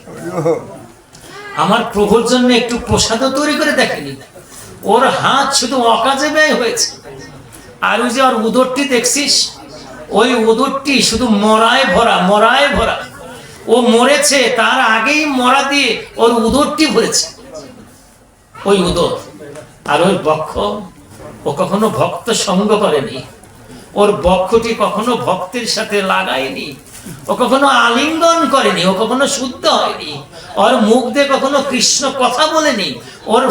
আমার প্রভুর জন্য একটু প্রসাদও তৈরি করে দেখেনি। ওর হাত শুধু অকাজে ব্যয় হয়েছে। আর ওই যে ওর উদরটি দেখছিস, ওই উদরটি শুধু মরায় ভরা, মরায় ভরা। ও মরেছে, তার আগেই মরা দিয়ে ওর উদরটি ভরেছে, ওই উদর। আর ওই বক্ষ, ও কখনো ভক্ত সঙ্গ করেনি, ওর বক্ষটি কখনো ভক্তের সাথে লাগায়নি, ও কখনো আলিঙ্গন করেনি, ও কখনো শুদ্ধ হয়নি, ওর মুখ দিয়ে কখনো কৃষ্ণ কথা বলেনি, ওর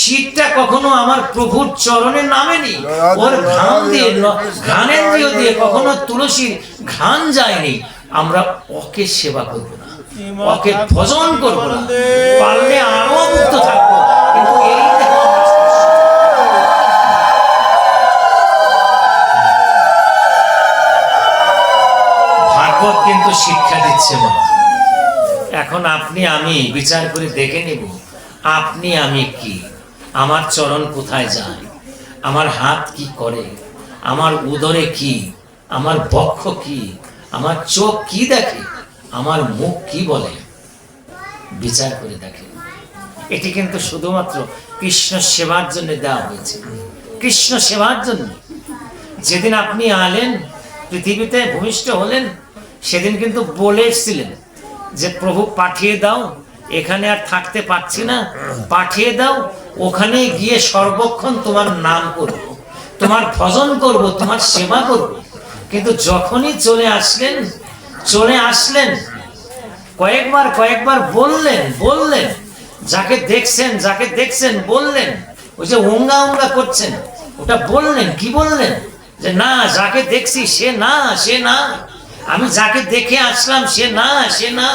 শীতটা কখনো আমার প্রভুর চরণে নামেনি, ওর ঘাম দিয়ে, ঘ্রাণেন্দ্রিয় দিয়ে কখনো তুলসীর ঘ্রাণ যায়নি। আমরা ওকে সেবা করব না, ওকে ভজন করব না, পারলে আরো মুক্ত থাকবো, কিন্তু এই ভাগবত কিন্তু শিক্ষা দিচ্ছে না। এখন আপনি আমি বিচার করে দেখে নেব, আপনি আমি কি, আমার চরণ কোথায় যায়, আমার হাত কি করে, আমার উদরে কি, আমার বক্ষ কি, আমার চোখ কি দেখে, আমার মুখ কি বলে। বিচার করে দেখে। এটি কিন্তু শুধুমাত্র কৃষ্ণ সেবার জন্য দেওয়া হয়েছে, কৃষ্ণ সেবার জন্য। যেদিন আপনি আলেন পৃথিবীতে ভূমিষ্ঠ হলেন সেদিন কিন্তু বলে এসেছিলেন যে প্রভু পাঠিয়ে দাও, এখানে আর থাকতে পারছি না, পাঠিয়ে দাও, ওখানে গিয়ে সর্বক্ষণ তোমার নাম করব, তোমার ভজন করব, তোমার সেবা করব। কিন্তু যখনই চলে আসলেন কয়েকবার বললেন যাকে দেখছেন বললেন, ওই যে ওঙ্গা করছেন ওটা বললেন, কি বললেন যে না, যাকে দেখছি সে না, আমি যাকে দেখে আসলাম সে না।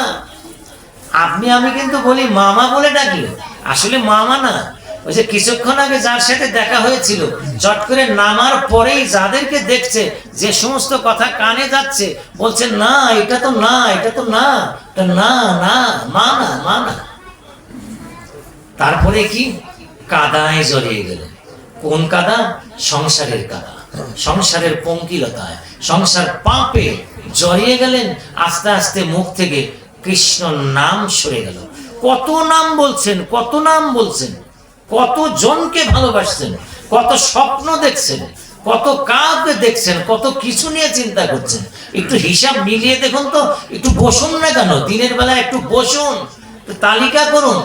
আমি কিন্তু বলি মামা বলে ডাকলে, আসলে মামা না, ওই যে কিছুক্ষণ আগে যার সাথে দেখা হয়েছিল, চট করে নামার পরেই যাদেরকে দেখছে, যে সমস্ত কথা কানে যাচ্ছে, বলছে না এটা তো না, মা না। তারপরে কি কাদায় জড়িয়ে গেলেন। কোন কাদা? সংসারের কাদা, সংসারের পঙ্কিলতায়, সংসার পাপে জড়িয়ে গেলেন। আস্তে আস্তে মুখ থেকে কৃষ্ণ নাম সরে গেল। কত নাম বলছেন, কত জনকে ভালোবাসছেন, কত স্বপ্ন দেখছেন, কত কাউকে দেখছেন, কত কিছু নিয়ে চিন্তা করছেন। একটু হিসাব মিলিয়ে দেখুন তো, একটু বসুন না কেন, দিনের বেলা একটু বসুন, তালিকা করুন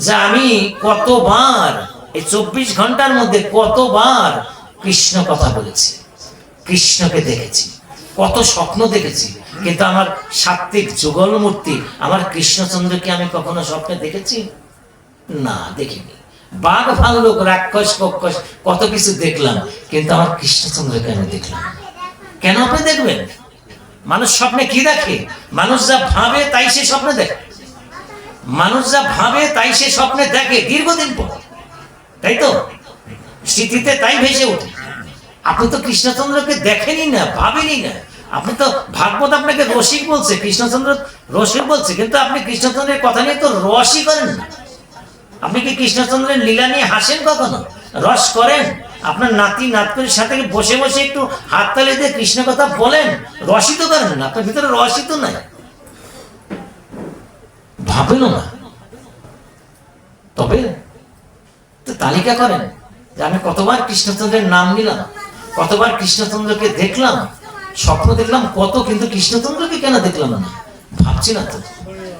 যে আমি কতবার এই 24 ঘন্টার মধ্যে কতবার কৃষ্ণ কথা বলেছি, কৃষ্ণকে দেখেছি, কত স্বপ্ন দেখেছি। কিন্তু আমার সাত্ত্বিক যুগল মূর্তি আমার কৃষ্ণচন্দ্রকে আমি কখনো স্বপ্নে দেখেছি? না, দেখিনি। বাঘ ভাল্লুক রাক্ষস কক্ষস কত কিছু দেখলাম, কিন্তু আমার কৃষ্ণচন্দ্রকে আমি দেখলাম। কেন আপনি দেখবেন? মানুষ স্বপ্নে কি দেখে? মানুষ যা ভাবে তাই সে স্বপ্নে দেখে, দীর্ঘদিন পর, তাই তো স্মৃতিতে তাই ভেসে ওঠে। আপনি তো কৃষ্ণচন্দ্রকে দেখেনি না, ভাবেনি না। আপনি তো ভাগবত আপনাকে রসিক বলছে, কৃষ্ণচন্দ্র রসিক বলছে, কিন্তু আপনি কৃষ্ণচন্দ্রের কথা নিয়ে তো রসই করেন না। আপনি কি কৃষ্ণচন্দ্রের লীলা নিয়ে হাসেন কখনো? রস করেন? আপনার নাতি নাতনির সাথে বসে একটু হাততালি দিয়ে কৃষ্ণ কথা বলেন, রসই তো করেন না। আপনার ভিতরে রসই তো নাই, ভাবেন না। তবে তো তালিকা করেন যে আমি কতবার কৃষ্ণচন্দ্রের নাম নিলাম, কতবার কৃষ্ণচন্দ্রকে দেখলাম, স্বপ্ন দেখলাম কত, কিন্তু কৃষ্ণচন্দ্রকে কেন দেখলাম না? ভাবছি না তো।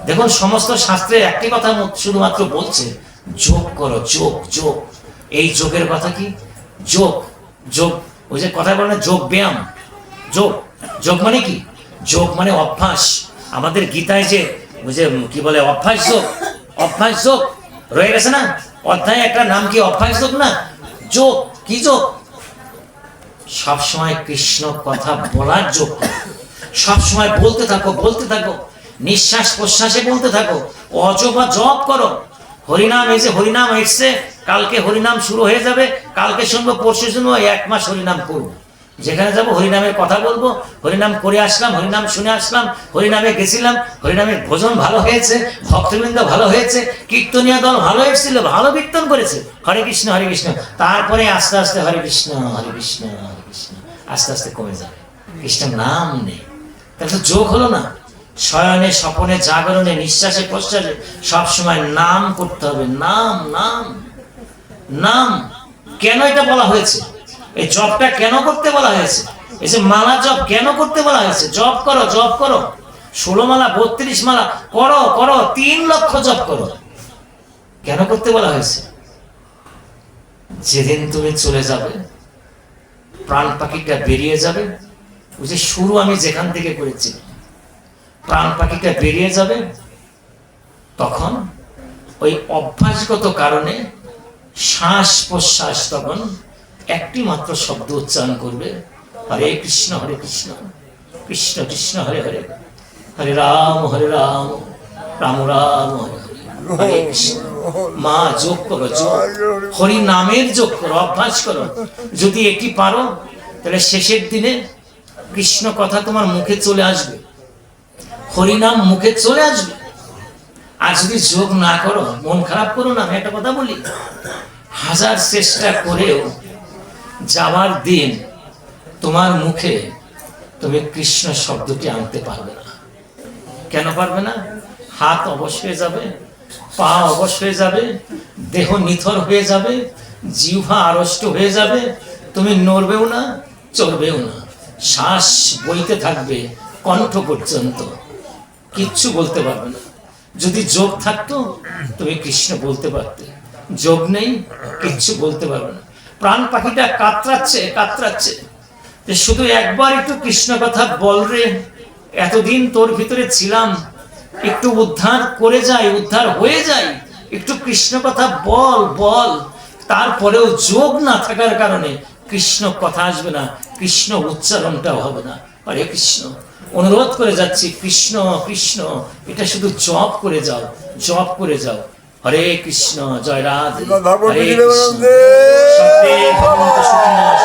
দেখুন, সমস্ত শাস্ত্রে একটি কথা শুধুমাত্র বলছে, যোগ করো, যোগ। এই যোগের কথা কি? যোগ, ওই যে কথা বলে না, যোগ ব্যায়াম। যোগ মানে কি? যোগ মানে অভ্যাস। আমাদের গীতায় যে ওই যে কি বলে, অভ্যাস যোগ রয়ে গেছে না, অধ্যায় একটা নাম কি? অভ্যাস যোগ না? যোগ কি? যোগ সবসময় কৃষ্ণ কথা বলার যোগ। সবসময় বলতে থাকো, নিঃশ্বাস প্রশ্বাসে বলতে থাকো, অজবা জপ করো। হরিনাম, এই যে হরিনাম এসছে, কালকে হরিনাম শুরু হয়ে যাবে, কালকে শুনবো, পরশু শুনবো, 1 মাস হরিনাম করবো। যেখানে যাবো হরিনামের কথা বলবো, হরিনাম করে আসলাম, হরিনাম শুনে আসলাম, হরিনামে গেছিলাম, হরিনামের ভোজন ভালো হয়েছে, ভক্তবৃন্দ ভালো হয়েছে, কীর্তনীয় দল ভালো এসেছিল, ভালো কীর্তন করেছে, হরে কৃষ্ণ। তারপরে আস্তে আস্তে হরে কৃষ্ণ, আস্তে আস্তে কমে যাবে, কৃষ্ণের নাম নেই। তাহলে তো যোগ হলো না। শয়নে স্বপনে জাগরণে নিঃশ্বাসে প্রশ্বাসে সবসময় নাম করতে হবে, নাম। কেন এটা বলা হয়েছে? এই জপটা কেন করতে বলা হয়েছে? এই যে মালা জপ কেন করতে বলা হয়েছে? জপ করো 16 মালা 32 মালা করো 3 লক্ষ জপ করো। কেন করতে বলা হয়েছে? যেদিন তুমি চলে যাবে, প্রাণ পাখিটা বেরিয়ে যাবে, ওই যে শুরু আমি যেখান থেকে করেছি, প্রাণ পাখিটা বেরিয়ে যাবে, তখন ওই অভ্যাসগত কারণে শ্বাস প্রশ্বাস তখন একটি মাত্র শব্দ উচ্চারণ করবে, হরে কৃষ্ণ কৃষ্ণ কৃষ্ণ হরে হরে, হরে রাম রাম রাম হরে কৃষ্ণ। মা যোগ করো, হরি নামের যোগ করো, অভ্যাস করো। যদি এটি পারো, তাহলে শেষের দিনে কৃষ্ণ কথা তোমার মুখে চলে আসবে, হরিনাম মুখে চলে আসবে। আর যদি যোগ না করো, মন খারাপ করো না। আমি একটা কথা বলি, 1000 চেষ্টা করেও যাওয়ার দিন তোমার মুখে তুমি কৃষ্ণ শব্দটি আনতে পারবে না। কেন পারবে না? হাত অবশ হয়ে যাবে, পা অবশ হয়ে যাবে, দেহ নিথর হয়ে যাবে, জিহ্বা আড়ষ্ট হয়ে যাবে, তুমি নড়বেও না, চলবেও না। শ্বাস বইতে থাকবে কণ্ঠ পর্যন্ত, কিচ্ছু বলতে পারবে না। যদি যোগ থাকতো তুমি কৃষ্ণ বলতে পারতে, যোগ নেই, কিচ্ছু বলতে পারবে না। প্রাণ পাখিটা কাতরাচ্ছে কাতরাচ্ছে, যে শুধু একবার একটু কৃষ্ণ কথা বল রে, এতদিন তোর ভিতরে ছিলাম, একটু উদ্ধার করে যাই, উদ্ধার হয়ে যাই, একটু কৃষ্ণ কথা বল বল। তারপরেও যোগ না থাকার কারণে কৃষ্ণ কথা আসবে না, কৃষ্ণ উচ্চারণটাও হবে না। হরে কৃষ্ণ, অনুরোধ করে যাচ্ছি, কৃষ্ণ কৃষ্ণ এটা শুধু জপ করে যাও, জপ করে যাও। হরে কৃষ্ণ, জয় রাধে, হরে কৃষ্ণ। সর্বে ভবন্তু সুখিনঃ,